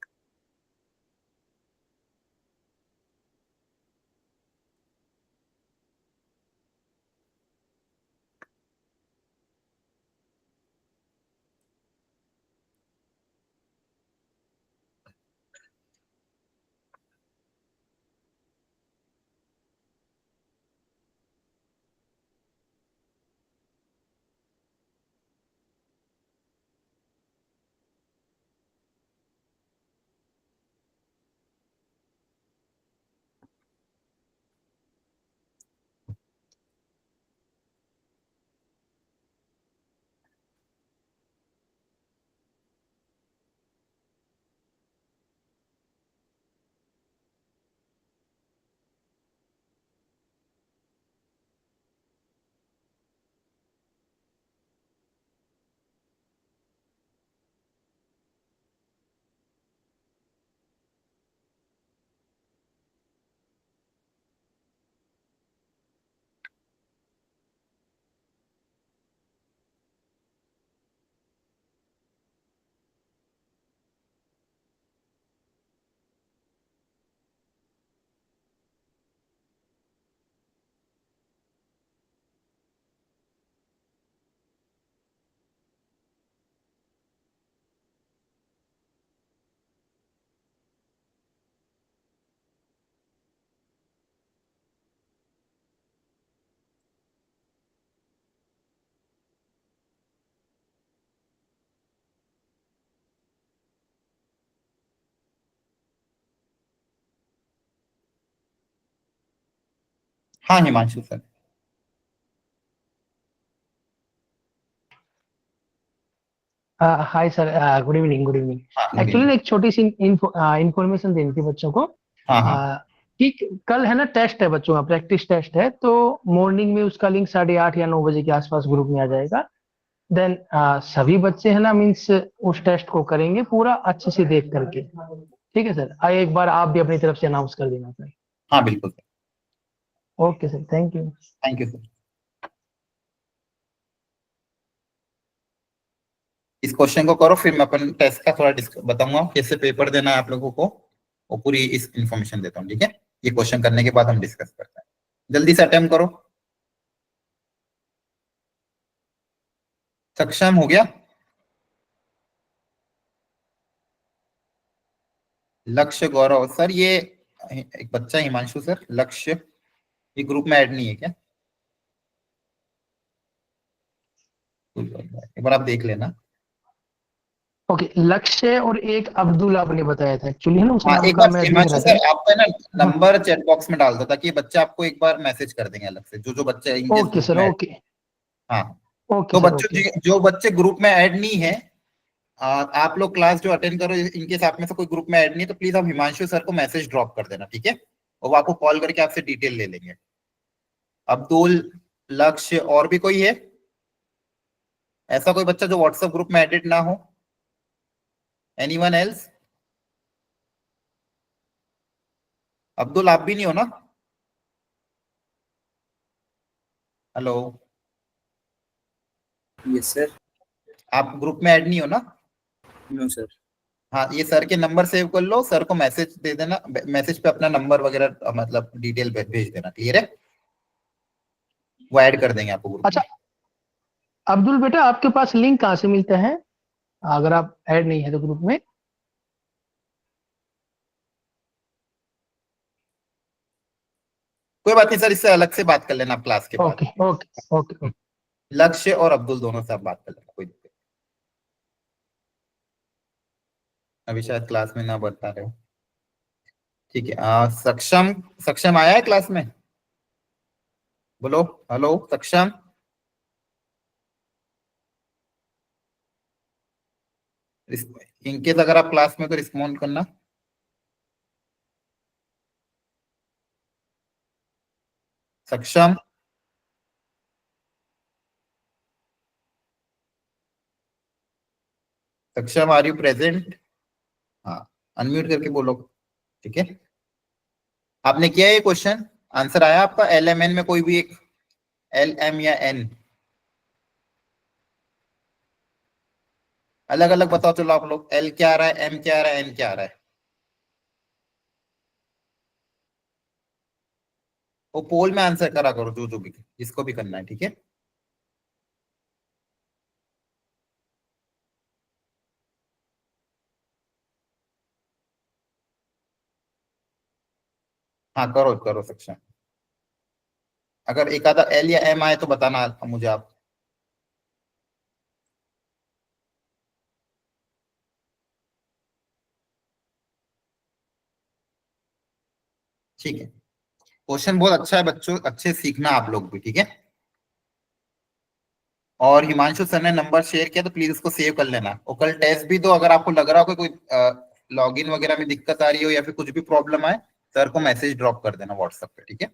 हाँ Himanshu sir. Hi sir, good evening, good evening. हाँ good एक्चुअली evening। एक छोटी सी इंफॉर्मेशन देनी थी बच्चों को। हाँ हाँ आ, कि कल है ना, टेस्ट है बच्चों का, प्रैक्टिस टेस्ट है, तो मॉर्निंग में उसका लिंक 8:30 या 9 बजे के आसपास ग्रुप में आ जाएगा। देन सभी बच्चे है ना, मीन्स उस टेस्ट को करेंगे पूरा अच्छे से देख करके। ठीक है सर, एक बार आप भी अपनी तरफ से अनाउंस कर देना सर। हाँ बिल्कुल sir. Okay sir, thank you. Thank you sir. इस क्वेश्चन को करो, फिर मैं अपन टेस्ट का थोड़ा बताऊंगा कैसे पेपर देना है आप लोगों को, और पूरी इस इंफॉर्मेशन देता हूँ। ठीक है, ये क्वेश्चन करने के बाद हम डिस्कस करते हैं। जल्दी से अटेम्प्ट करो। सक्षम हो गया? लक्ष्य गौरव सर, ये एक बच्चा हिमांशु सर, लक्ष्य ये ग्रुप में ऐड नहीं है क्या? एक बार आप देख लेना। ओके, लक्ष्य और एक अब्दुल आपने बताया था एक्चुअली, है ना, उस हाँ नाम एक का बार मैं देख हिमांशु रहा सर था। आपका ना नंबर चैट बॉक्स में डाल दो, ताकि बच्चे आपको एक बार मैसेज कर देंगे अलग से, जो जो बच्चे इनके ओके ग्रुप सर, में add- ओके हाँ ओके तो सर, बच्चों ओके। जो बच्चे ग्रुप में ऐड नहीं है, आप लोग क्लास जो अटेंड करो, इनके साथ में से कोई ग्रुप में ऐड नहीं है, तो प्लीज आप हिमांशु सर को मैसेज ड्रॉप कर देना। ठीक है, और वो आपको कॉल करके आपसे डिटेल ले लेंगे। अब्दुल, लक्ष्य, और भी कोई है ऐसा कोई बच्चा जो व्हाट्सएप ग्रुप में एडिट ना हो? Anyone else? अब्दुल आप भी नहीं हो ना? Hello, yes sir. आप ग्रुप में ऐड नहीं हो ना? No sir. हाँ, ये सर के नंबर सेव कर लो, सर को मैसेज दे देना, मैसेज पे अपना नंबर वगैरह मतलब डिटेल भेज देना। क्लियर है? वो ऐड कर देंगे आपको ग्रुप अच्छा, में। अब्दुल बेटा, आपके पास लिंक कहाँ से मिलता है अगर आप ऐड नहीं है तो ग्रुप में? कोई बात नहीं सर, इससे अलग से बात कर लेना आप क्लास के बाद। Okay okay okay. लक्ष्य और अब्दुल दोनों से आप बात कर लेना, कोई दिक्कत नहीं। अभी शायद क्लास में ना बता रहे हो। ठीक है, सक्षम, सक्षम आया है क्लास में? बोलो हेलो सक्षम। इनकेस अगर आप क्लास में तो रिस्पॉन्ड करना। सक्षम, सक्षम आर यू प्रेजेंट? हाँ, अनम्यूट करके बोलो। ठीक है, आपने किया ये क्वेश्चन, आंसर आया आपका? एल एम एन में कोई भी एक, एल एम या एन, अलग अलग बताओ। चलो आप लोग, एल क्या आ रहा है, एम क्या आ रहा है, एन क्या आ रहा है? वो पोल में आंसर करा करो, जो जो भी जिसको भी करना है। ठीक है, हाँ करो करो सक्षम। अगर एक आधा एल या एम आए तो बताना मुझे आप। ठीक है, क्वेश्चन बहुत अच्छा है बच्चों, अच्छे सीखना आप लोग भी। ठीक है, और हिमांशु सर ने नंबर शेयर किया तो प्लीज उसको सेव कर लेना, और कल टेस्ट भी दो। अगर आपको लग रहा हो कि कोई लॉगिन वगैरह में दिक्कत आ रही हो या फिर कुछ भी प्रॉब्लम आए, सर को मैसेज ड्रॉप कर देना व्हाट्सएप पे। ठीक है,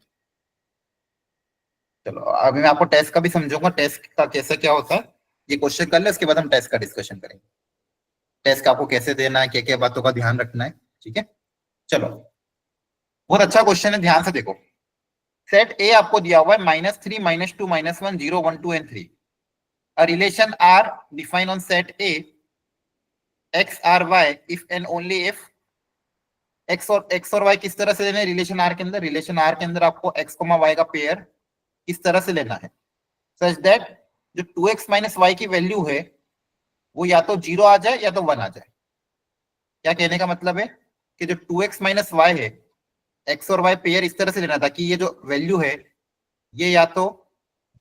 चलो अभी मैं आपको टेस्ट का भी समझूंगा, टेस्ट का कैसे क्या होता है। ये क्वेश्चन कर ले, उसके बाद हम टेस्ट का डिस्कशन करेंगे। टेस्ट का आपको कैसे देना है, क्या क्या बातों का ध्यान रखना है। ठीक है, चलो बहुत अच्छा क्वेश्चन है, ध्यान से देखो। सेट ए आपको दिया हुआ है -3 -2 -1 0 1 2 and 3। A relation R defined on set A x r y if and only if x और y किस तरह से लेना है रिलेशन R के अंदर? रिलेशन R के अंदर आपको x, y का पेयर किस तरह से लेना है, सच दैट जो 2x - y की वैल्यू है वो या तो 0 आ जाए या तो 1 आ जाए। क्या कहने का मतलब है कि जो 2x - y है, x और y पेयर इस तरह से लेना था कि ये जो वैल्यू है ये या तो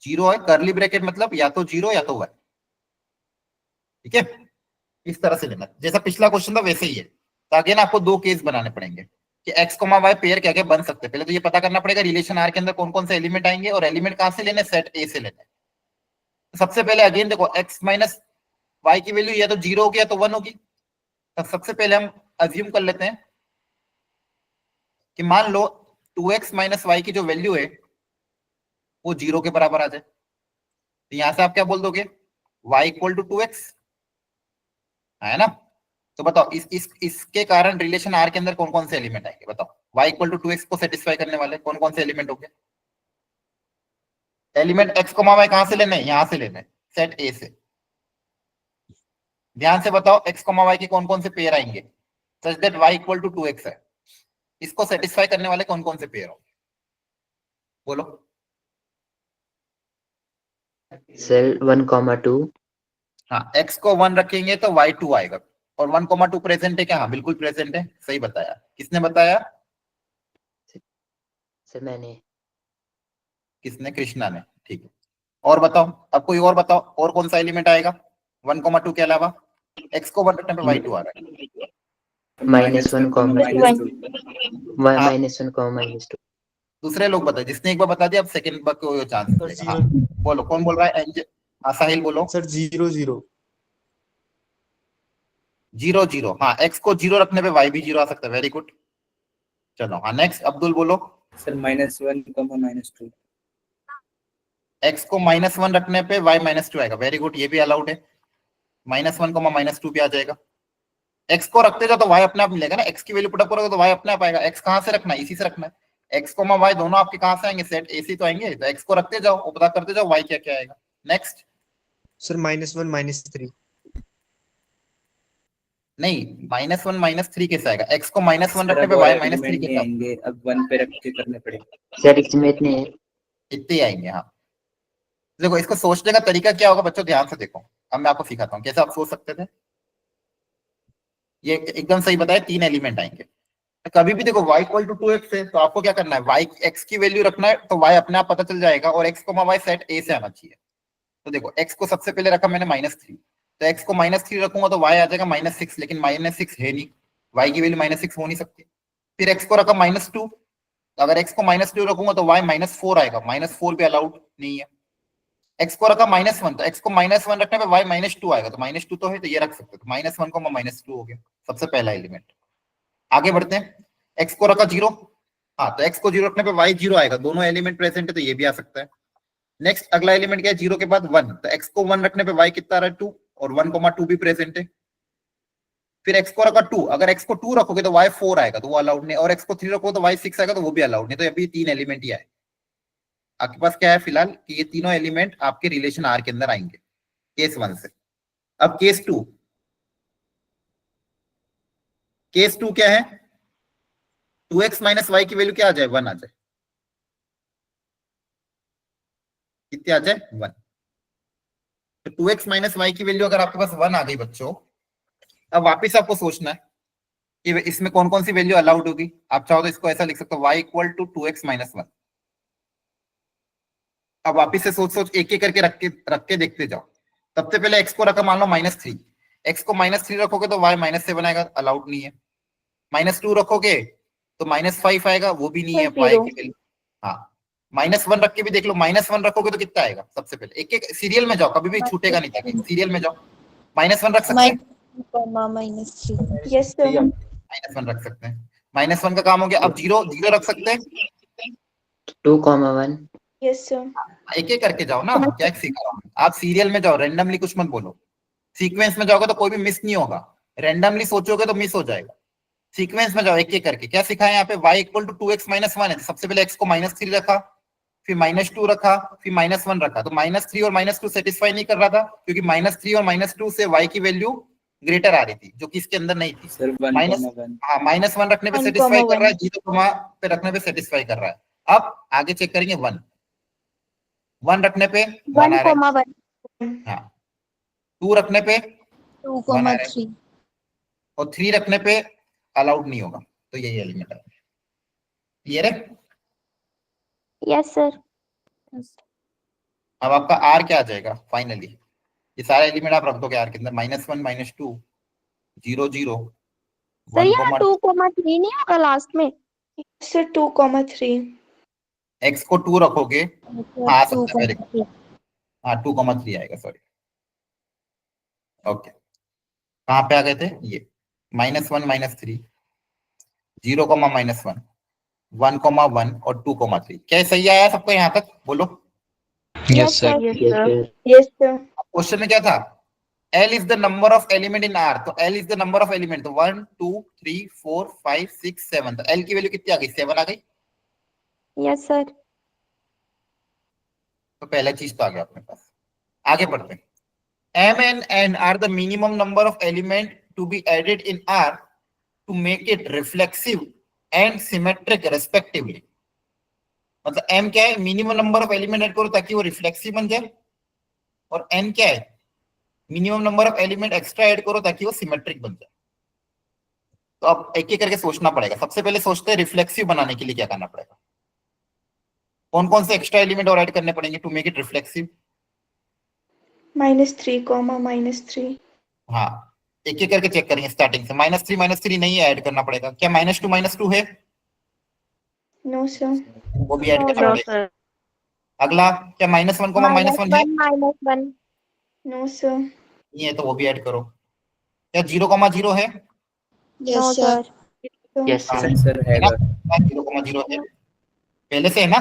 0 है, कर्ली ब्रैकेट मतलब या तो 0 या तो 1। ठीक है, इस तरह से लेना, जैसा पिछला क्वेश्चन था वैसे ही है। तो अगेन आपको दो केस बनाने पड़ेंगे। कि एक्स कोमा वाई पेयर क्या क्या बन सकते हैं। पहले तो ये पता करना पड़ेगा रिलेशन आर के अंदर कौन कौन से एलिमेंट आएंगे और एलिमेंट कहां से लेने, सेट ए से लेने। तो सबसे पहले अगेन देखो एक्स माइनस वाई की वैल्यू या तो 0 होगी या तो 1 होगी। तो सबसे पहले हम अज्यूम कर लेते हैं कि मान लो 2x माइनस वाई की जो वैल्यू है वो 0 के बराबर आ जाए। तो यहां से आप क्या बोल दोगे, y इक्वल टू 2x, है ना। तो बताओ इसके कारण रिलेशन आर के अंदर कौन कौन से एलिमेंट आएंगे, बताओ y इक्वल टू 2x को सेटिस्फाई करने वाले कौन कौन से एलिमेंट होंगे। एलिमेंट x कोमा y कहां से लेने, यहां से लेने, सेट ए से। ध्यान से बताओ x कोमा y के कौन कौन से पेयर आएंगे such that y equal to 2x है। इसको सेटिस्फाई करने वाले कौन कौन से पेयर होंगे, बोलो। सर 1,2। हाँ, x को 1 रखेंगे तो y 2 आएगा। और 1,2 प्रेजेंट है क्या, हाँ बिल्कुल प्रेजेंट है, सही बताया। किसने बताया, सर मैंने। किसने, कृष्णा ने, ठीक है। और बताओ, अब कोई और बताओ, और कौन सा एलिमेंट आएगा 1,2 के अलावा। x को 1 रखने पे y 2 आ रहा है। -1, -2। हाँ। -1, -2। दूसरे लोग बताए, जिसने एक बार बता दिया अब सेकंड बार को चांस मिलेगा। हाँ बोलो, कौन बोल रहा है, हाँ साहिल बोलो। सर 0 0 0 0, हाँ x को 0 रखने पे y भी 0 आ सकता है, वेरी गुड। चलो हाँ नेक्स्ट अब्दुल बोलो। सर -1, -2। x को -1 रखने पे y -2 आएगा, वेरी गुड, ये भी अलाउड है। -1, -2 भी आ जाएगा। x को रखते जाओ तो y अपने आप मिलेगा ना, x की वैल्यू पुट अप करोगे तो y अपने आप आएगा। x कहां से रखना है, इसी से रखना है। x y दोनों आपके कहां से आएंगे, सेट ए से तो आएंगे। तो x को रखते जाओ और पता करते जाओ y क्या क्या आएगा। नेक्स्ट। सर -1 -3 नहीं, -1 -3 कैसे आएगा, x को -1 रखने पे y -3 कैसे आएंगे, अब 1 पे रख के करने पड़ेंगे। सर इसमें इतने हैं। इतने ही आएंगे। हाँ देखो, इसको सोचने का तरीका क्या होगा बच्चों, ध्यान से देखो। अब मैं आपको सिखाता हूँ कैसे आप सोच सकते थे। ये एकदम सही बताया, 3 एलिमेंट आएंगे। तो कभी भी देखो y इक्वल टू 2x है तो आपको क्या करना है, y x की वैल्यू रखना है तो y अपने आप पता चल जाएगा और x y सेट a से आना चाहिए। तो देखो x को सबसे पहले रखा मैंने -3, तो x को -3 रखूंगा तो y आ जाएगा -6, लेकिन -6 है नहीं, y की वैल्यू -6 हो नहीं सकती। फिर x को रखा -2, अगर x को -2 रखूंगा तो y -4 आएगा, -4 भी अलाउड नहीं है। x को रखा -1, तो x को -1 रखने पे y -2 आएगा, तो -2 तो है, तो ये रख सकते हो। तो -1 को -2 हो गया सबसे पहला एलिमेंट। आगे बढ़ते हैं, x को रखा 0, हाँ तो x को 0 रखने पे y 0 आएगा, दोनों एलिमेंट प्रेजेंट है तो ये भी आ सकता है। नेक्स्ट अगला एलिमेंट क्या है, 0 के बाद 1, तो x को 1 रखने पे y कितना आ रहा है 2, और 1,2 भी प्रेजेंट है। फिर x को रखा 2, अगर x को 2 रखोगे तो y 4 आएगा, तो वो अलाउड नहीं, और x को 3 रखोगे तो y 6 आएगा, तो वो भी अलाउड नहीं। तो अभी 3 एलिमेंट ही आए आपके पास। क्या है फिलहाल कि ये तीनों एलिमेंट आपके रिलेशन आर के अंदर आएंगे, केस 1 से। अब केस 2, केस 2 क्या है, 2x y की वैल्यू क्या आ जाए, 1 आ जाए। कितने आ जाए, 1। तो 2x y की वैल्यू अगर आपके पास 1 आ गई बच्चों, अब वापिस आपको सोचना है कि इसमें कौन कौन सी वैल्यू अलाउड होगी। आप चाहो तो इसको ऐसा लिख सकते हो, y इक्वल टू 2x - 1। अब वापिस से सोच सोच एक एक करके रख के देखते जाओ। सबसे पहले x को रखा मान लो -3, x को -3 रखोगे तो y -7 आएगा, अलाउड नहीं है। -2 रखोगे तो -5 आएगा, वो भी नहीं है y की वैल्यू। हाँ -1 रख के भी देख लो, -1 रखोगे तो कितना आएगा। सबसे पहले एक एक सीरियल में जाओ, कभी भी छूटेगा नहीं, ताकि सीरियल में जाओ। -1 रख सकते हैं, -3 यस सर। -1 रख सकते हैं, -1 का काम हो गया। अब 0 रख सकते हैं, 2,1। Yes sir. एक एक करके जाओ ना, क्या सिखा रहा हूं। आप सीरियल में जाओ, रेंडमली कुछ मत बोलो। सीक्वेंस में जाओगे तो कोई भी मिस नहीं होगा, रेंडमली सोचोगे तो मिस हो जाएगा। सीक्वेंस में जाओ एक एक करके। क्या सिखाया यहाँ पे, y इक्वल टू 2x - 1 है, सबसे पहले x को -3 रखा, फिर -2 रखा, फिर -1 रखा। तो -3 और -2 सेटिस्फाई नहीं कर रहा था, क्योंकि -3 और -2 से y की वैल्यू ग्रेटर आ रही थी, जो कि इसके अंदर नहीं थी। सर हाँ -1 रखने पे सेटिस्फाई कर रहा है, 0 पे रखने पे सेटिस्फाई कर रहा है। अब आगे चेक करेंगे, 1 रखने पे 1 आ रहा है, हाँ 2 रखने पे 1 आ रहा है, और 3 रखने पे अलाउड नहीं होगा। तो यही एलिमेंट है, क्लियर है। Yes sir. अब आपका आर क्या आ जाएगा फाइनली, ये सारे एलिमेंट आप रख दोगे आर के अंदर, -1 -2 0 0 सर 1 यहाँ 2,3 नहीं होगा लास्ट में? सर 2,3। एक्स को 2 रखोगे, हाँ आ सकता है, वेरी गुड, 2,3 हाँ 2,3 आएगा, सॉरी। ओके, कहाँ पे आ गए थे ये, -1 -3, 0,-1, 1,1 और 2,3। क्या सही आया सबको यहाँ तक, बोलो। Yes sir. Yes, sir. Yes sir. Question में क्या था, L is the number of element in R, तो L is the number of element, तो 1 2 3 4 5 6 7, तो L की वैल्यू कितनी आ गई, 7 आ गई। Yes sir. तो पहला चीज तो आ गया अपने पास। आगे बढ़ते हैं। M and N are the minimum number of element to be added in R to make it reflexive and symmetric respectively। मतलब M क्या है, minimum number of element add करो ताकि वो रिफ्लेक्सिव बन जाए, और N क्या है, minimum number of element extra add करो ताकि वो सिमेट्रिक बन जाए। तो अब एक एक करके सोचना पड़ेगा। सबसे पहले सोचते हैं रिफ्लेक्सिव बनाने के लिए क्या करना पड़ेगा, कौन कौन से एक्स्ट्रा एलिमेंट और ऐड करने पड़ेंगे टू मेक इट रिफ्लेक्सिव। -3, -3। हाँ, एक एक करके चेक करेंगे स्टार्टिंग से। -3 नहीं ऐड करना पड़ेगा। क्या -2 -2 है, नो सर। वो भी ऐड No, करना sir. पड़ेगा। अगला क्या -1, -1 है, -1, नो सर। नहीं है तो वो भी ऐड करो। क्या 0,0 है, no, sir. Yes, हाँ, sir. Yes, sir, है ना, हैगा। 0,0 है, पहले से है ना,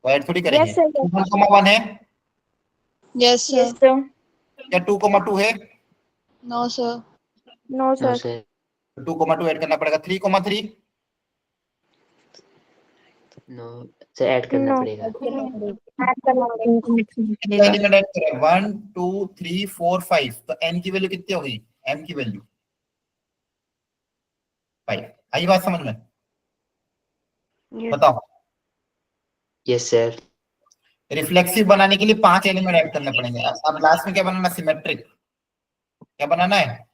तो ऐड थोड़ी करेंगे। Yes, sir. 1,1 है, Yes, यस sir. सर। क्या 2,2 है, No, sir. No, No, sir. sir. 2,2 add करना पड़ेगा। 3,3 No, sir, ऐड करना No. पड़ेगा। Add करना पड़ेगा। एलिमेंट ऐड करें, 1 2 3 4 5, तो n की वैल्यू कितनी होगी, m की वैल्यू 5। आई बात समझ में, Yes. बताओ। Yes sir. रिफ्लेक्सिव बनाने के लिए 5 एलिमेंट ऐड करने पड़ेंगे। अब लास्ट में क्या बनाना, सिमेट्रिक, क्या बनाना है,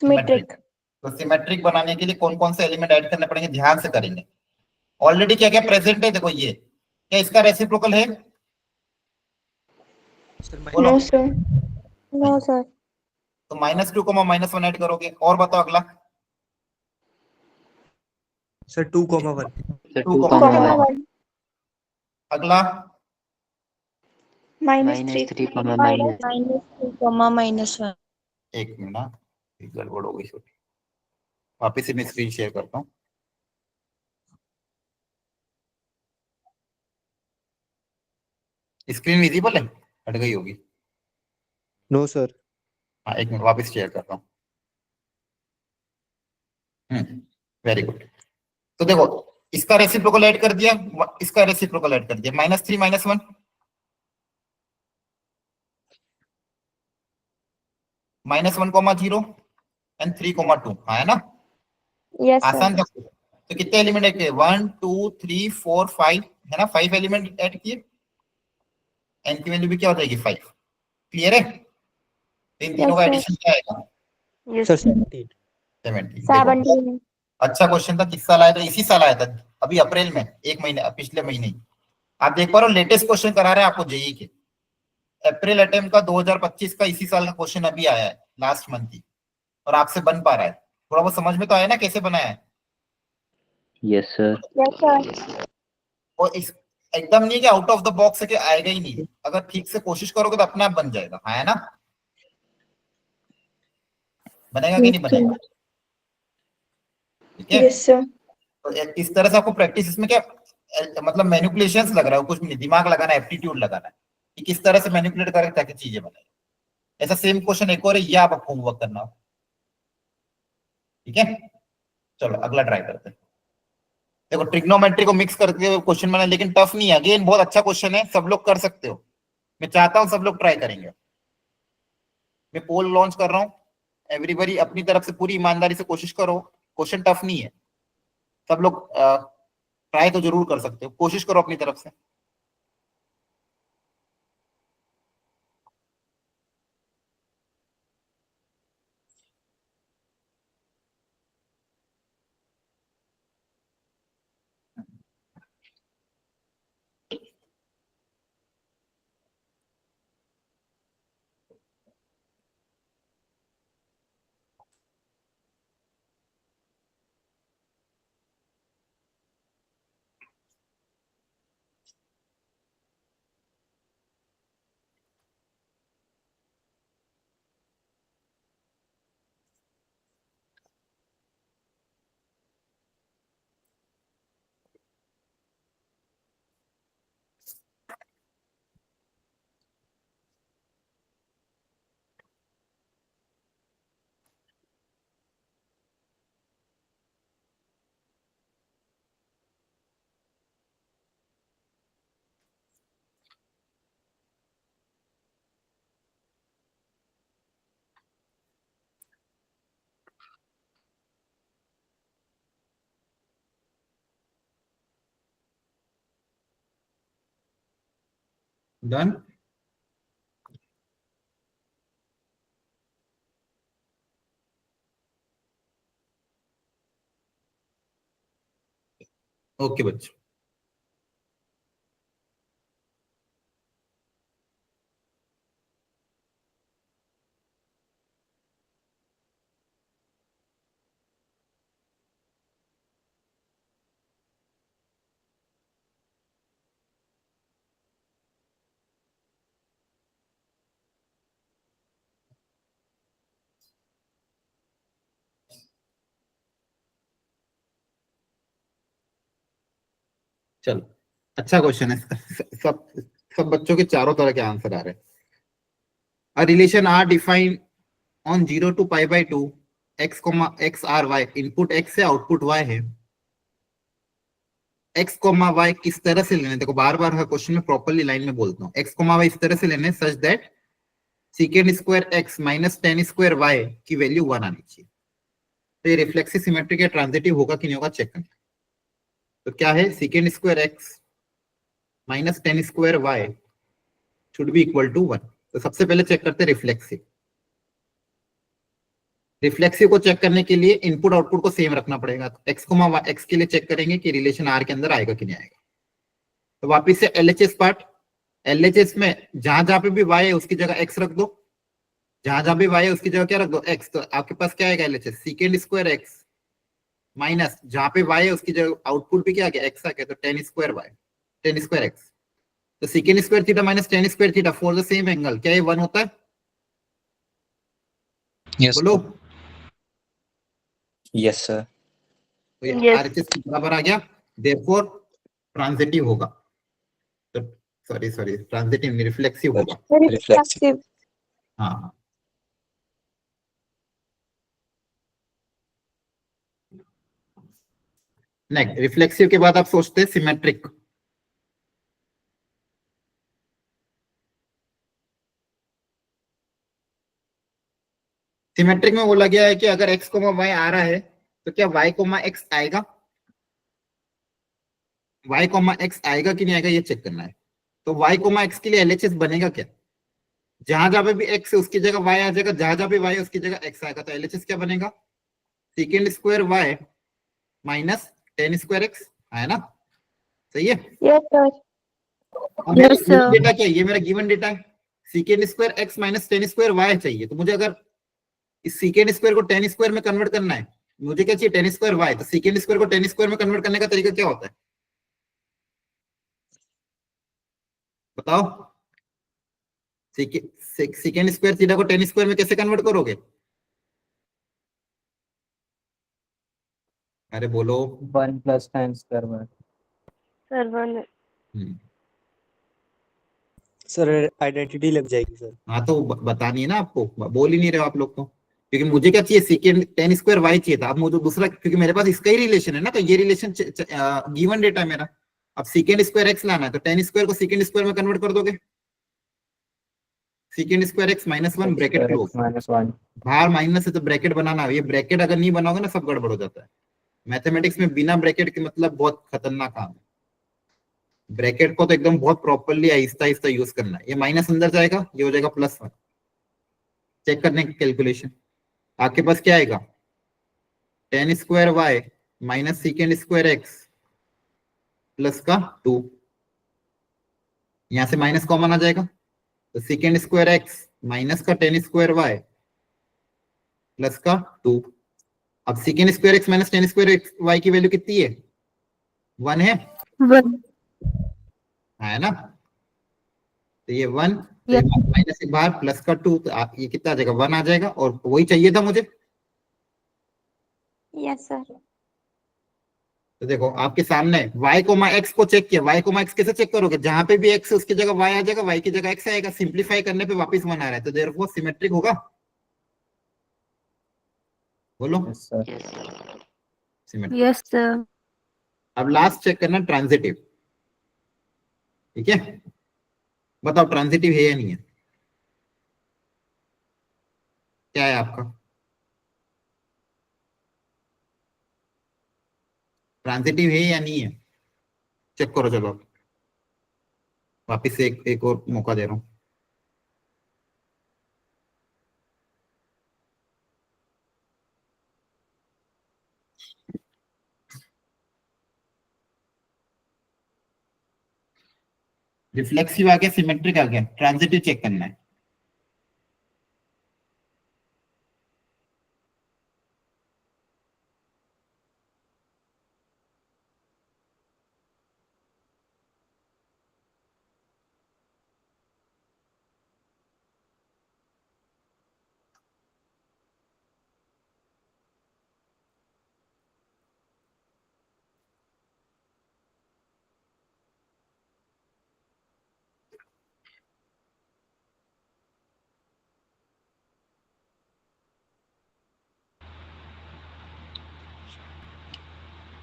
Symmetric. तो सिमेट्रिक बनाने के लिए कौन कौन से एलिमेंट ऐड करने पड़ेंगे, ध्यान से करेंगे। ऑलरेडी क्या क्या प्रेजेंट है, देखो ये क्या इसका रेसिप्रोकल है, बोलो। No sir. No, sir. तो -2, -1 ऐड करोगे। और बताओ अगला, सर 2,1। सर 2,1, 2,1 अगला -3। -3, -1 एक मिनट ना, एक गड़बड़ हो गई छोटी, वापिस से मैं स्क्रीन शेयर करता हूँ। स्क्रीन विजिबल है, हट गई होगी। No sir. हाँ एक मिनट, वापस शेयर कर रहा हूँ। Very good. तो देखो, इसका रेसिप्रोकल ऐड कर दिया, इसका रेसिप्रोकल ऐड कर दिया, -3 -1, -1,0 एंड 3,2, हाँ है ना, Yes, sir. आसान था। तो कितने एलिमेंट ऐड किए, 1 2 3 4 5, है ना, 5 एलिमेंट ऐड किए, एन की वैल्यू भी क्या हो जाएगी, 5। क्लियर है, तो इन तीनों Yes, का sir. एडिशन क्या आएगा, Yes. सर 17। 17। 17. अच्छा क्वेश्चन था, किस साल आया था, इसी साल आया था, अभी अप्रैल में, एक महीने पिछले महीने ही। आप देख पा रहे हो, लेटेस्ट क्वेश्चन करा रहे हैं आपको जेई के, अप्रैल अटेम्प्ट का 2025 का इसी साल का क्वेश्चन अभी आया है, लास्ट मंथ ही, और आपसे बन पा रहा है। थोड़ा बहुत समझ में तो आया ना कैसे बनाया है, Yes, sir. Yes, sir. और इस एकदम नहीं कि आउट ऑफ द बॉक्स है कि आएगा ही नहीं, अगर ठीक से कोशिश करोगे तो अपने आप बन जाएगा, हाँ है ना, बनेगा कि नहीं बनेगा, ठीक है। Yes sir. तो इस तरह से आपको प्रैक्टिस, इसमें क्या मतलब मैनिपुलेशंस लग रहा है, कुछ नहीं, दिमाग लगाना है, एप्टीट्यूड लगाना है कि किस तरह से मैनिपुलेट करें ताकि चीजें बने। ऐसा सेम क्वेश्चन एक और है, ये आप होमवर्क करना, ठीक है। चलो अगला ट्राई करते हैं। देखो ट्रिग्नोमेट्री को मिक्स करके क्वेश्चन बना, लेकिन टफ नहीं है, अगेन बहुत अच्छा क्वेश्चन है, सब लोग कर सकते हो। मैं चाहता हूं सब लोग ट्राई करेंगे। मैं पोल लॉन्च कर रहा हूं, एवरीबॉडी अपनी तरफ से पूरी ईमानदारी से कोशिश करो, क्वेश्चन टफ नहीं है, सब लोग ट्राई तो जरूर कर सकते हो, कोशिश करो अपनी तरफ से। डन। ओके बच्चों, चलो अच्छा क्वेश्चन है। सब सब बच्चों के चारों तरह के आंसर आ रहे हैं। A relation R defined on 0 to π/2 x, x r y, input x है आउटपुट y है। x, y किस तरह से लेने, देखो बार बार हर क्वेश्चन में प्रॉपर्ली लाइन में बोलता हूँ, x, y इस तरह से लेने such that sec square x minus tan square y की वैल्यू 1 आनी चाहिए। तो ये रिफ्लेक्सिव सिमेट्रिक या ट्रांजिटिव होगा कि नहीं होगा चेक करना। तो क्या है, sec square x minus tan square y should be equal to 1। तो सबसे पहले चेक करते हैं रिफ्लेक्सिव। रिफ्लेक्सिव को चेक करने के लिए इनपुट आउटपुट को सेम रखना पड़ेगा। तो x के लिए चेक करेंगे कि रिलेशन r के अंदर आएगा कि नहीं आएगा। तो वापिस से LHS पार्ट, LHS में जहां जहां पे भी y है उसकी जगह x रख दो, जहां जहां भी y है उसकी जगह क्या रख दो, x। तो आपके पास क्या आएगा LHS, सीकेंड स्क्वायर x माइनस जहां पे y है उसकी जगह आउटपुट भी क्या आ गया, x आ गया, तो ten square y, ten square x। तो secant square theta minus tan square theta for the same angle, क्या ये 1 होता है? बोलो। Yes sir. तो ये Yes. RHS के बराबर आ गया, देयरफॉर ट्रांजिटिव होगा। तो सॉरी ट्रांजिटिव नहीं, रिफ्लेक्सिव होगा। Reflexive. हाँ नेक्स्ट, रिफ्लेक्सिव के बाद आप सोचते हैं सिमेट्रिक। सिमेट्रिक में बोला गया है कि अगर x, y आ रहा है तो क्या y, x आएगा, y, x आएगा कि नहीं आएगा ये चेक करना है। तो y, x के लिए LHS बनेगा क्या, जहां जहां पे भी x है उसकी जगह y आ जाएगा, जहां जहां पे y है उसकी जगह x आएगा। तो LHS क्या बनेगा, secant square y minus tan square x है ना, सही है। Yes, sir. अब मेरा Yes, sir. डेटा क्या है, ये मेरा गिवन डेटा है, sec square x minus tan square y चाहिए। तो मुझे अगर इस सीकेंड स्क्वायर को टेन स्क्वायर में कन्वर्ट करना है, मुझे क्या चाहिए, टेन स्क्वायर y। तो सीकेंड स्क्वायर को टेन स्क्वायर में कन्वर्ट करने का तरीका क्या होता है बताओ। सीकेंड स्क्वायर थीटा को टेन स्क्वायर में कैसे कन्वर्ट करोगे, अरे बोलो। 1 plus tan square y. Sir, 1. हम्म, सर आइडेंटिटी लग जाएगी सर। हाँ तो बतानी है ना आपको, बोल ही नहीं रहे हो आप लोग तो। क्योंकि मुझे क्या चाहिए, सीकेंड टेन स्क्वायर y चाहिए था। अब मुझे दूसरा, क्योंकि मेरे पास इसका ही रिलेशन है ना, तो ये रिलेशन गिवन डेटा है मेरा। अब सीकेंड स्क्वायर x लाना है तो टेन स्क्वायर को सीकेंड स्क्वायर में कन्वर्ट कर दोगे, सीकेंड square x minus 1 bracket Square close, x minus 1. बाहर माइनस है तो ब्रैकेट बनाना है। ये ब्रैकेट अगर नहीं बनाओगे ना सब गड़बड़ हो जाता है। मैथमेटिक्स में बिना ब्रैकेट के मतलब बहुत खतरनाक काम है। ब्रैकेट को तो एकदम बहुत प्रॉपर्ली आहिस्ता आहिस्ता यूज करना है। ये माइनस अंदर जाएगा, ये हो जाएगा +1। चेक करने की कैलकुलेशन, आपके पास क्या आएगा, ten square y minus सीकेंड square x plus का 2, यहां से माइनस कॉमन आ जाएगा। तो सीकेंड स्क्वायर x माइनस का टेन स्क्वायर y प्लस का 2। अब सीकेंड square x minus tan square y की वैल्यू कितनी है, 1 है, 1. है ना। तो ये 1, Yes. माइनस एक बाहर प्लस का 2, तो ये कितना आ जाएगा, 1 आ जाएगा। और वही चाहिए था मुझे। Yes, sir. तो देखो आपके सामने y, x को चेक किया। y, x कैसे चेक करोगे, जहां पे भी x है उसकी जगह y आ जाएगा, y की जगह x आएगा। सिंप्लीफाई करने पे वापस 1 आ रहा है, तो देयरफॉर सिमेट्रिक होगा। बोलो Yes, sir. Symmetric. Yes, sir. अब लास्ट चेक करना ट्रांजिटिव, ठीक है। बताओ ट्रांजिटिव है या नहीं है, क्या है आपका, ट्रांजिटिव है या नहीं है, चेक करो चलो। वापिस से एक और मौका दे रहा हूँ। रिफ्लेक्सिव आ गया, सिमेट्रिक आ गया, ट्रांजिटिव चेक करना है।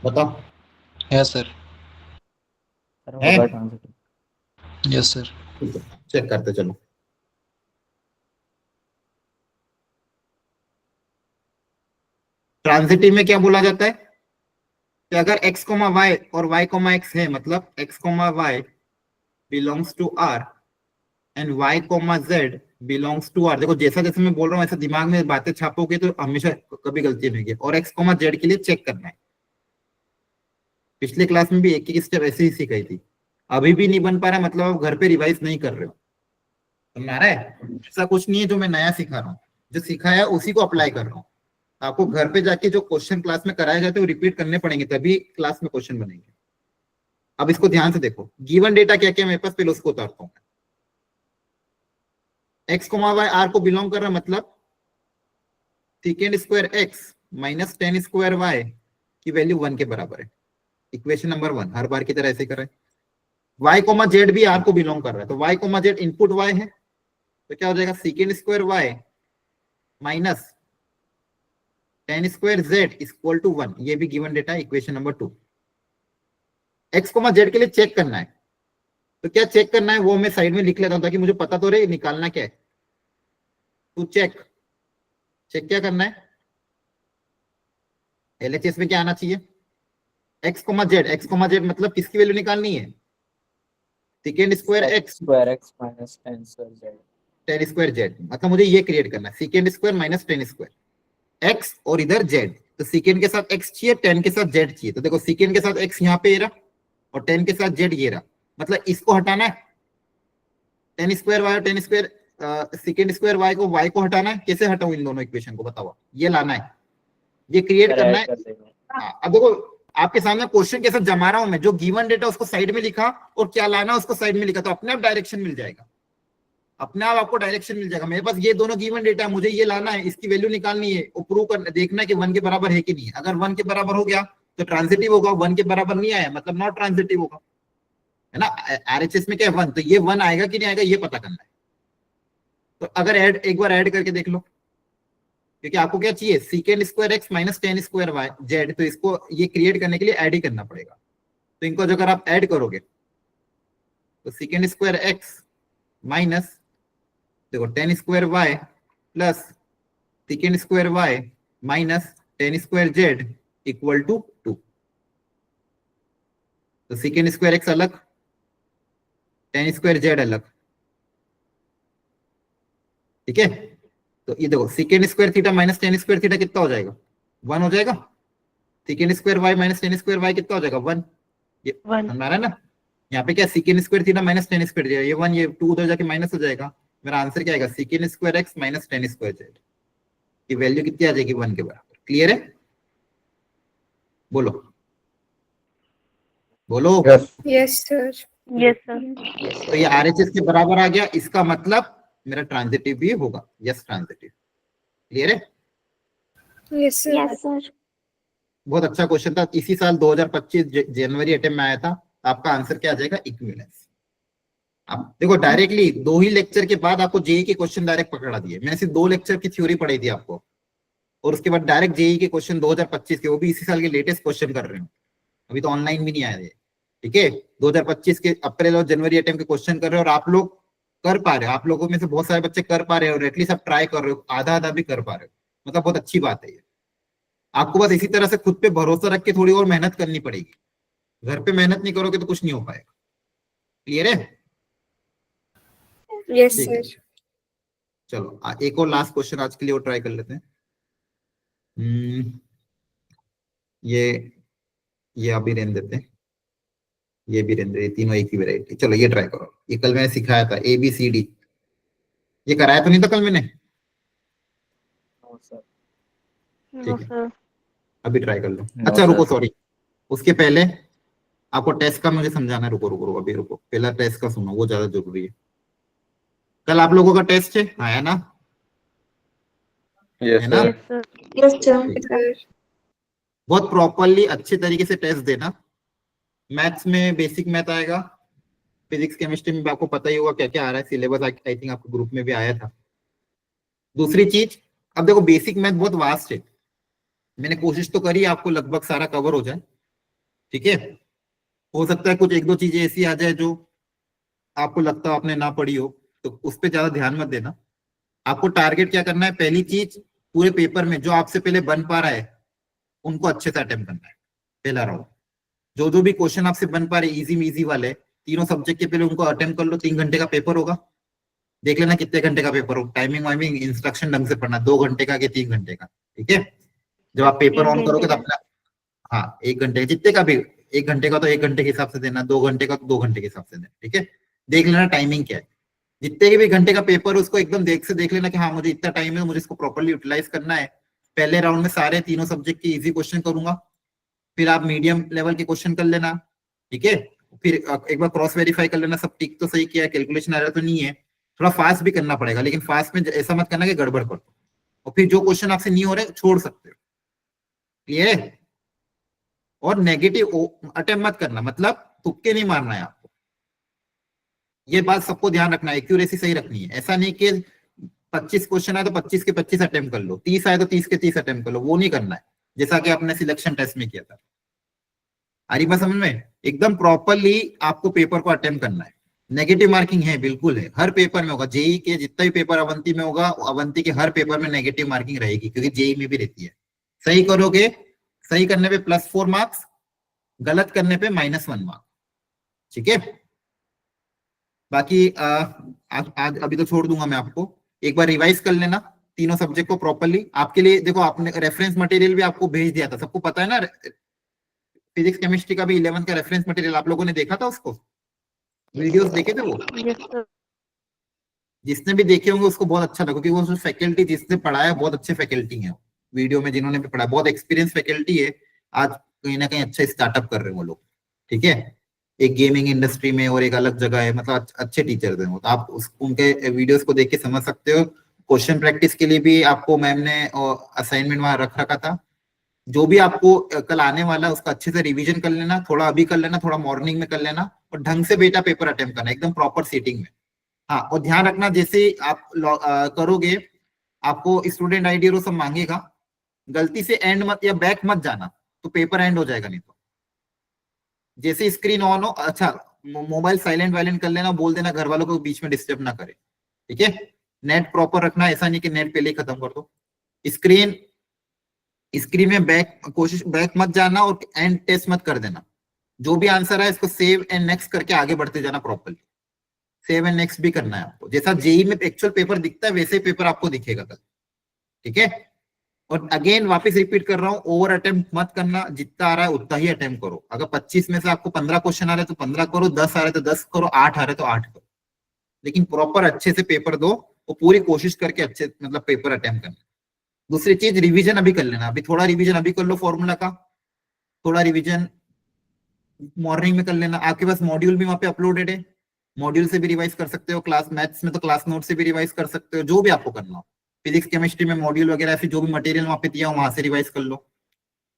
बताओ। Yes sir. सर है? होगा ट्रांजिटिव। Yes sir. ठीक है, चेक करते चलो। ट्रांजिटिव में क्या बोला जाता है कि अगर x, y और y, x है, मतलब x, y belongs to r and y, z belongs to r। देखो जैसा जैसे मैं बोल रहा हूँ ऐसा दिमाग में बातें छापोगे तो हमेशा कभी गलती नहीं होगी। और x, z के लिए चेक करना है। पिछले क्लास में भी एक स्टेप ऐसे ही सिखाई थी। अभी भी नहीं बन पा रहा मतलब आप घर पे रिवाइज नहीं कर रहे हो। समझ आ रहा है? ऐसा कुछ नहीं है जो मैं नया सिखा रहा हूँ, जो सिखाया उसी को अप्लाई कर रहा हूँ। आपको घर पे जाके जो क्वेश्चन क्लास में कराए जाते हैं वो रिपीट करने पड़ेंगे, तभी क्लास में क्वेश्चन बनेंगे। अब इसको ध्यान से देखो, गिवन डेटा क्या क्या मेरे पास, पहले उसको उतारता हूँ। x, y r को बिलोंग कर रहा है, मतलब second square x minus 10 square y की वैल्यू 1 के बराबर है। इक्वेशन नंबर 1 हर बार की तरह ऐसे कर रहे हैं। y, z भी r को बिलोंग कर रहा है, तो y, z इनपुट y है, तो क्या हो जाएगा sec square y minus 10 square z equal to 1। ये भी given data, equation number 2। x, z के लिए चेक करना है, तो क्या चेक करना है वो मैं साइड में लिख लेता हूं ताकि मुझे पता तो रहे निकालना क्या है। तो चेक क्या करना है, LHS में क्या आना चाहिए, x, z मतलब किसकी वैल्यू निकालनी है, second square x square x minus 10 square Z. 10 square z, मतलब मुझे ये क्रिएट करना है, second square minus 10 square x और इधर z। तो सेकेंड के साथ x चाहिए, 10 के साथ z चाहिए। तो देखो सेकेंड के साथ x यहाँ पे ये रहा और 10 के साथ z ये रहा, मतलब इसको हटाना है। 10 स्क्वायर y और 10 स्क्वायर सेकेंड स्क्वायर y को हटाना है। कैसे हटाऊं इन दोनों इक्वेशन को, बताओ। ये लाना है, ये क्रिएट करना है। अब देखो आपके सामने क्वेश्चन के साथ जमा रहा हूं मैं, जो गिवन डेटा उसको साइड में लिखा और क्या लाना उसको साइड में लिखा, तो अपने आप डायरेक्शन मिल जाएगा, अपने आप आपको डायरेक्शन मिल जाएगा। मेरे पास ये दोनों गिवन डेटा है, मुझे ये लाना है, इसकी वैल्यू निकालनी है और प्रूव करना, देखना है कि 1 के बराबर है कि नहीं है। अगर 1 के बराबर हो गया तो ट्रांजिटिव होगा, 1 के बराबर नहीं आया मतलब नॉट ट्रांजिटिव होगा, है ना। RHS में क्या है 1, तो ये 1 आएगा कि नहीं आएगा ये पता करना है। तो अगर एक बार ऐड करके देख लो, क्योंकि आपको क्या चाहिए, second square x minus 10 square y z, तो इसको ये क्रिएट करने के लिए ऐड ही करना पड़ेगा। तो इनको अगर आप ऐड करोगे तो सेकेंड स्क्वायर x माइनस देखो 10 square y plus sec square y minus 10 square z equal to 2। तो सेकेंड स्क्वायर x अलग, 10 स्क्वायर z अलग, ठीक है। तो ये देखो second square theta minus 10 square theta कितना हो जाएगा, 1 हो जाएगा। Sec square y minus 10 square y कितना हो जाएगा, 1। ये हमारा ना यहाँ पे क्या second square theta minus 10 square theta, ये 1, ये 2 उधर जाके माइनस हो जाएगा। मेरा आंसर क्या आएगा, second square x minus 10 square z की वैल्यू कितनी आ जाएगी, 1 के बराबर। क्लियर है? बोलो बोलो। Yes sir. Yes sir. तो ये RHS के बराबर आ गया, इसका मतलब मेरा ट्रांजिटिव भी होगा। Yes transitive. क्लियर है? Yes sir. Yes sir. बहुत अच्छा क्वेश्चन था, इसी साल 2025 जनवरी अटेम्प्ट में आया था। आपका आंसर क्या आ जाएगा, इक्विवेलेंस। अब देखो डायरेक्टली 2 ही लेक्चर के बाद आपको जेई के क्वेश्चन डायरेक्ट पकड़ा दिए। मैंने सिर्फ 2 लेक्चर की थ्योरी पढ़ाई थी आपको, और उसके बाद डायरेक्ट जेई के क्वेश्चन 2025 के, वो भी इसी साल के लेटेस्ट क्वेश्चन कर रहे हो। अभी तो ऑनलाइन भी नहीं आया, ठीक है। 2025 के अप्रैल और जनवरी अटेम्प्ट के क्वेश्चन कर रहे हो, और आप लोग कर पा रहे हो। आप लोगों में से बहुत सारे बच्चे कर पा रहे हो, और एटलीस्ट आप ट्राई कर रहे हो, आधा आधा भी कर पा रहे हो, मतलब बहुत अच्छी बात है ये। आपको बस इसी तरह से खुद पे भरोसा रख के थोड़ी और मेहनत करनी पड़ेगी। घर पे मेहनत नहीं करोगे तो कुछ नहीं हो पाएगा। क्लियर है? Yes, ठीक है, sir. चलो एक और लास्ट क्वेश्चन आज के लिए वो ट्राई कर लेते हैं। ये अभी रहने देते हैं, ये भी रहने देते, तीनों एक ही वेराइटी। चलो ये ट्राई करो, ये कल मैंने सिखाया था ABCD, ये कराया तो नहीं था कल मैंने? No, sir. ठीक नो है, सर। अभी ट्राई कर लो। No, अच्छा रुको, sir. सॉरी, उसके पहले आपको टेस्ट का मुझे समझाना है। रुको रुको रुको, अभी रुको, पहला टेस्ट का सुनो, वो ज्यादा जरूरी है। कल आप लोगों का टेस्ट है, आया ना? Yes, है ना? sir. Yes sir. Yes, sir. ठीक है। Sir. बहुत प्रॉपरली अच्छे तरीके से टेस्ट देना। मैथ्स में बेसिक मैथ आएगा, फिजिक्स केमिस्ट्री में आपको पता ही होगा क्या क्या आ रहा है, सिलेबस आई थिंक आपके ग्रुप में भी आया था। दूसरी चीज, अब देखो बेसिक मैथ बहुत वास्ट है, मैंने कोशिश तो करी आपको लगभग सारा कवर हो जाए, ठीक है। हो सकता है कुछ एक दो चीजें ऐसी आ जाए जो आपको लगता है आपने ना पढ़ी हो, तो उस पर ज्यादा ध्यान मत देना। आपको टारगेट क्या करना है, पहली चीज पूरे पेपर में जो आपसे पहले बन पा रहा है उनको अच्छे से अटेम्प्ट करना है, पहला राउंड। जो भी क्वेश्चन आपसे बन पा रहे इजी वाले, तीनों सब्जेक्ट के पहले उनको अटेम्प्ट कर लो। 3 घंटे का पेपर होगा, देख लेना कितने घंटे का पेपर हो, टाइमिंग वाइमिंग इंस्ट्रक्शन ढंग से पढ़ना, 2 घंटे का कि 3 घंटे का, ठीक है। जब आप पेपर 1 ऑन करोगे घंटे तो अपना, हाँ 1 घंटे जितने का भी, 1 घंटे का तो 1 घंटे के हिसाब से देना, 2 घंटे का तो 2 घंटे के हिसाब से देना, ठीक है। देख लेना टाइमिंग क्या है, जितने के भी घंटे का पेपर उसको एकदम देख लेना कि हाँ मुझे इतना टाइम है, मुझे इसको प्रॉपर्ली यूटिलाइज करना है। पहले राउंड में सारे तीनों सब्जेक्ट की इजी क्वेश्चन करूंगा, फिर आप मीडियम लेवल के क्वेश्चन कर लेना, ठीक है। फिर एक बार क्रॉस वेरीफाई कर लेना सब टिक तो सही किया है, कैलकुलेशन एरर तो नहीं है। थोड़ा फास्ट भी करना पड़ेगा, लेकिन फास्ट में ऐसा मत करना कि गड़बड़ कर दो, और फिर जो क्वेश्चन आपसे नहीं हो रहे छोड़ सकते हो, क्लियर है। और नेगेटिव अटेम्प्ट मत करना, मतलब तुक्के नहीं मारना है आपको, ये बात सबको ध्यान रखना है, एक्यूरेसी सही रखनी है। ऐसा नहीं कि 25 क्वेश्चन आए तो 25 के 25 अटेम्प्ट कर लो, 30 आए तो 30 के 30 अटेम्प्ट कर लो, वो नहीं करना है जैसा कि आपने सिलेक्शन टेस्ट में किया था। आ रही बात समझ में? एकदम प्रॉपरली आपको पेपर को अटेम्प्ट करना है। नेगेटिव मार्किंग है, बिल्कुल है, हर पेपर में होगा। जेई के जितना भी पेपर अवंती में होगा, अवंती के हर पेपर में नेगेटिव मार्किंग रहेगी, क्योंकि जेई में भी रहती है। सही करोगे, सही करने पे +4 मार्क्स, गलत करने पे -1 मार्क्स, ठीक है। बाकी आज अभी तो छोड़ दूंगा मैं आपको, एक बार रिवाइज कर लेना तीनों सब्जेक्ट को प्रॉपरली। आपके लिए देखो, आपने रेफरेंस मटेरियल भी आपको भेज दिया था, सबको पता है ना, फिजिक्स केमिस्ट्री का भी 11th का रेफरेंस मटेरियल आप लोगों ने देखा था, उसको वीडियोस देखे थे वो? Yes sir. जिसने भी देखे होंगे उसको बहुत अच्छा लगा, क्योंकि वो फैकल्टी जिसने पढ़ाया बहुत अच्छे फैकल्टी हैं, वीडियो में जिन्होंने भी पढ़ाया बहुत एक्सपीरियंस फैकल्टी है। आज कहीं ना कहीं अच्छा स्टार्टअप कर रहे हैं वो लोग, ठीक है। एक गेमिंग इंडस्ट्री में और एक अलग जगह है, मतलब अच्छे टीचर्स हैं वो, तो आप उनके वीडियोस को देख के समझ सकते हो। क्वेश्चन प्रैक्टिस के लिए भी आपको मैम ने असाइनमेंट वहां रख रखा था। जो भी आपको कल आने वाला है उसका अच्छे से रिवीजन कर लेना, थोड़ा अभी कर लेना, थोड़ा मॉर्निंग में कर लेना, और ढंग से बेटा पेपर अटेम्प्ट करना एकदम प्रॉपर सीटिंग में। हाँ, और ध्यान रखना जैसे आप करोगे आपको स्टूडेंट आईडी वो सब मांगेगा, गलती से एंड मत या बैक मत जाना, तो पेपर एंड हो जाएगा नहीं तो। जैसे स्क्रीन ऑन हो, अच्छा मोबाइल साइलेंट वाइलेंट कर लेना, बोल देना घर वालों को बीच में डिस्टर्ब ना करे, ठीक है। नेट प्रॉपर रखना, ऐसा नहीं कि नेट पहले ही खत्म कर दो। स्क्रीन में कोशिश बैक मत जाना, और एंड टेस्ट मत कर देना। जो भी आंसर है इसको सेव एंड नेक्स्ट करके आगे बढ़ते जाना प्रॉपर्ली। सेव एंड नेक्स्ट भी करना है आपको, जैसा जेई में एक्चुअल पेपर दिखता है वैसे ही पेपर आपको दिखेगा कल, ठीक है। और अगेन वापस रिपीट कर रहा हूँ, ओवर अटेम्प्ट मत करना, जितना आ रहा है उतना ही अटेम्प्ट करो। अगर 25 में से आपको 15 क्वेश्चन आ रहे तो 15 करो, 10 आ रहे तो 10 करो, 8 आ रहे तो 8 करो, लेकिन प्रॉपर अच्छे से पेपर दो, और पूरी कोशिश करके अच्छे मतलब पेपर अटेम्प्ट करना। दूसरी चीज, रिवीजन अभी कर लेना, अभी थोड़ा रिवीजन अभी कर लो फॉर्मूला का, थोड़ा रिवीजन मॉर्निंग में कर लेना। आपके पास मॉड्यूल भी वहां पे अपलोडेड है, मॉड्यूल से भी रिवाइज कर सकते हो, क्लास मैथ्स में तो क्लास नोट से भी रिवाइज कर सकते हो, जो भी आपको करना हो। फिजिक्स केमिस्ट्री में मॉड्यूल वगैरह ऐसे जो भी मटेरियल वहां पे दिया हो वहां से रिवाइज कर लो।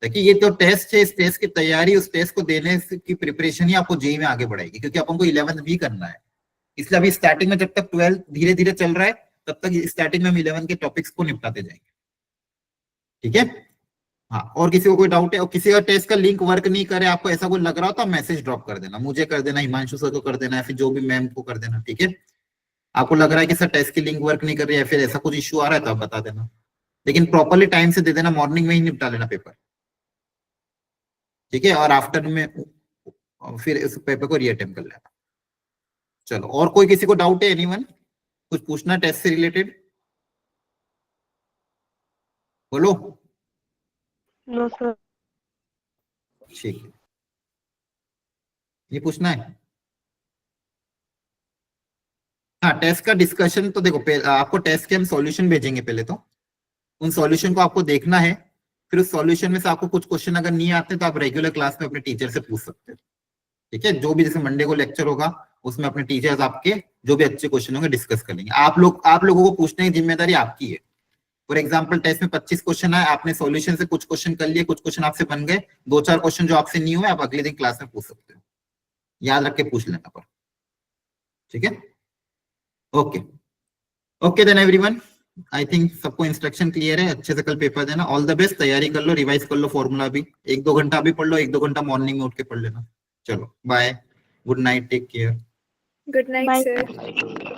देखिए ये तो टेस्ट है, इस टेस्ट की तैयारी, उस टेस्ट को देने की प्रिपरेशन ही आपको जेई में आगे बढ़ाएगी, क्योंकि अपन को 11th भी करना है। इसलिए अभी स्टार्टिंग में जब तक 12th धीरे धीरे चल रहा है, तब तक स्टार्टिंग में हम 11th के टॉपिक्स को निपटाते जाएंगे, ठीक है। हाँ, और किसी को कोई डाउट है, और किसी का टेस्ट का लिंक वर्क नहीं करे, आपको ऐसा कोई लग रहा हो तो मैसेज ड्रॉप कर देना, मुझे कर देना, हिमांशु सर को कर देना, या फिर जो भी मैम को कर देना, ठीक है। आपको लग रहा है कि सर टेस्ट की लिंक वर्क नहीं कर रही है, फिर ऐसा कुछ इश्यू आ रहा है तो आप बता देना, लेकिन प्रॉपरली टाइम से दे देना, मॉर्निंग में ही निपटा लेना पेपर, ठीक है। और आफ्टरनून में फिर इस पेपर को रीअटेम्प्ट कर लेना। चलो, और कोई किसी को डाउट है? एनीवन? कुछ पूछना टेस्ट से रिलेटेड? बोलो। No sir. ठीक है, ये पूछना है? हाँ, टेस्ट का डिस्कशन तो देखो, आपको टेस्ट के हम सॉल्यूशन भेजेंगे पहले, तो उन सॉल्यूशन को आपको देखना है, फिर उस सॉल्यूशन में से आपको कुछ क्वेश्चन अगर नहीं आते तो आप रेगुलर क्लास में अपने टीचर से पूछ सकते हो। ठीक है, जो भी जैसे मंडे को लेक्चर होगा उसमें अपने टीचर्स आपके जो भी अच्छे क्वेश्चन होंगे डिस्कस करेंगे। आप लोगों को पूछने की जिम्मेदारी आपकी है। फॉर एग्जाम्पल टेस्ट में 25 क्वेश्चन आए, आपने सॉल्यूशन से कुछ क्वेश्चन कर लिए, कुछ क्वेश्चन आपसे बन गए, 2-4 क्वेश्चन जो आपसे नहीं हुए आप अगले दिन क्लास में पूछ सकते हो, याद रख के पूछ लेना पर। ठीक है, okay okay then everyone, I think सबको इंस्ट्रक्शन क्लियर है। अच्छे से कल पेपर देना, ऑल द बेस्ट, तैयारी कर लो, रिवाइज कर लो फॉर्मूला भी, 1-2 घंटा भी पढ़ लो, 1-2 घंटा मॉर्निंग में उठ के पढ़ लेना। चलो bye, good night, take care. Good night, Bye. sir.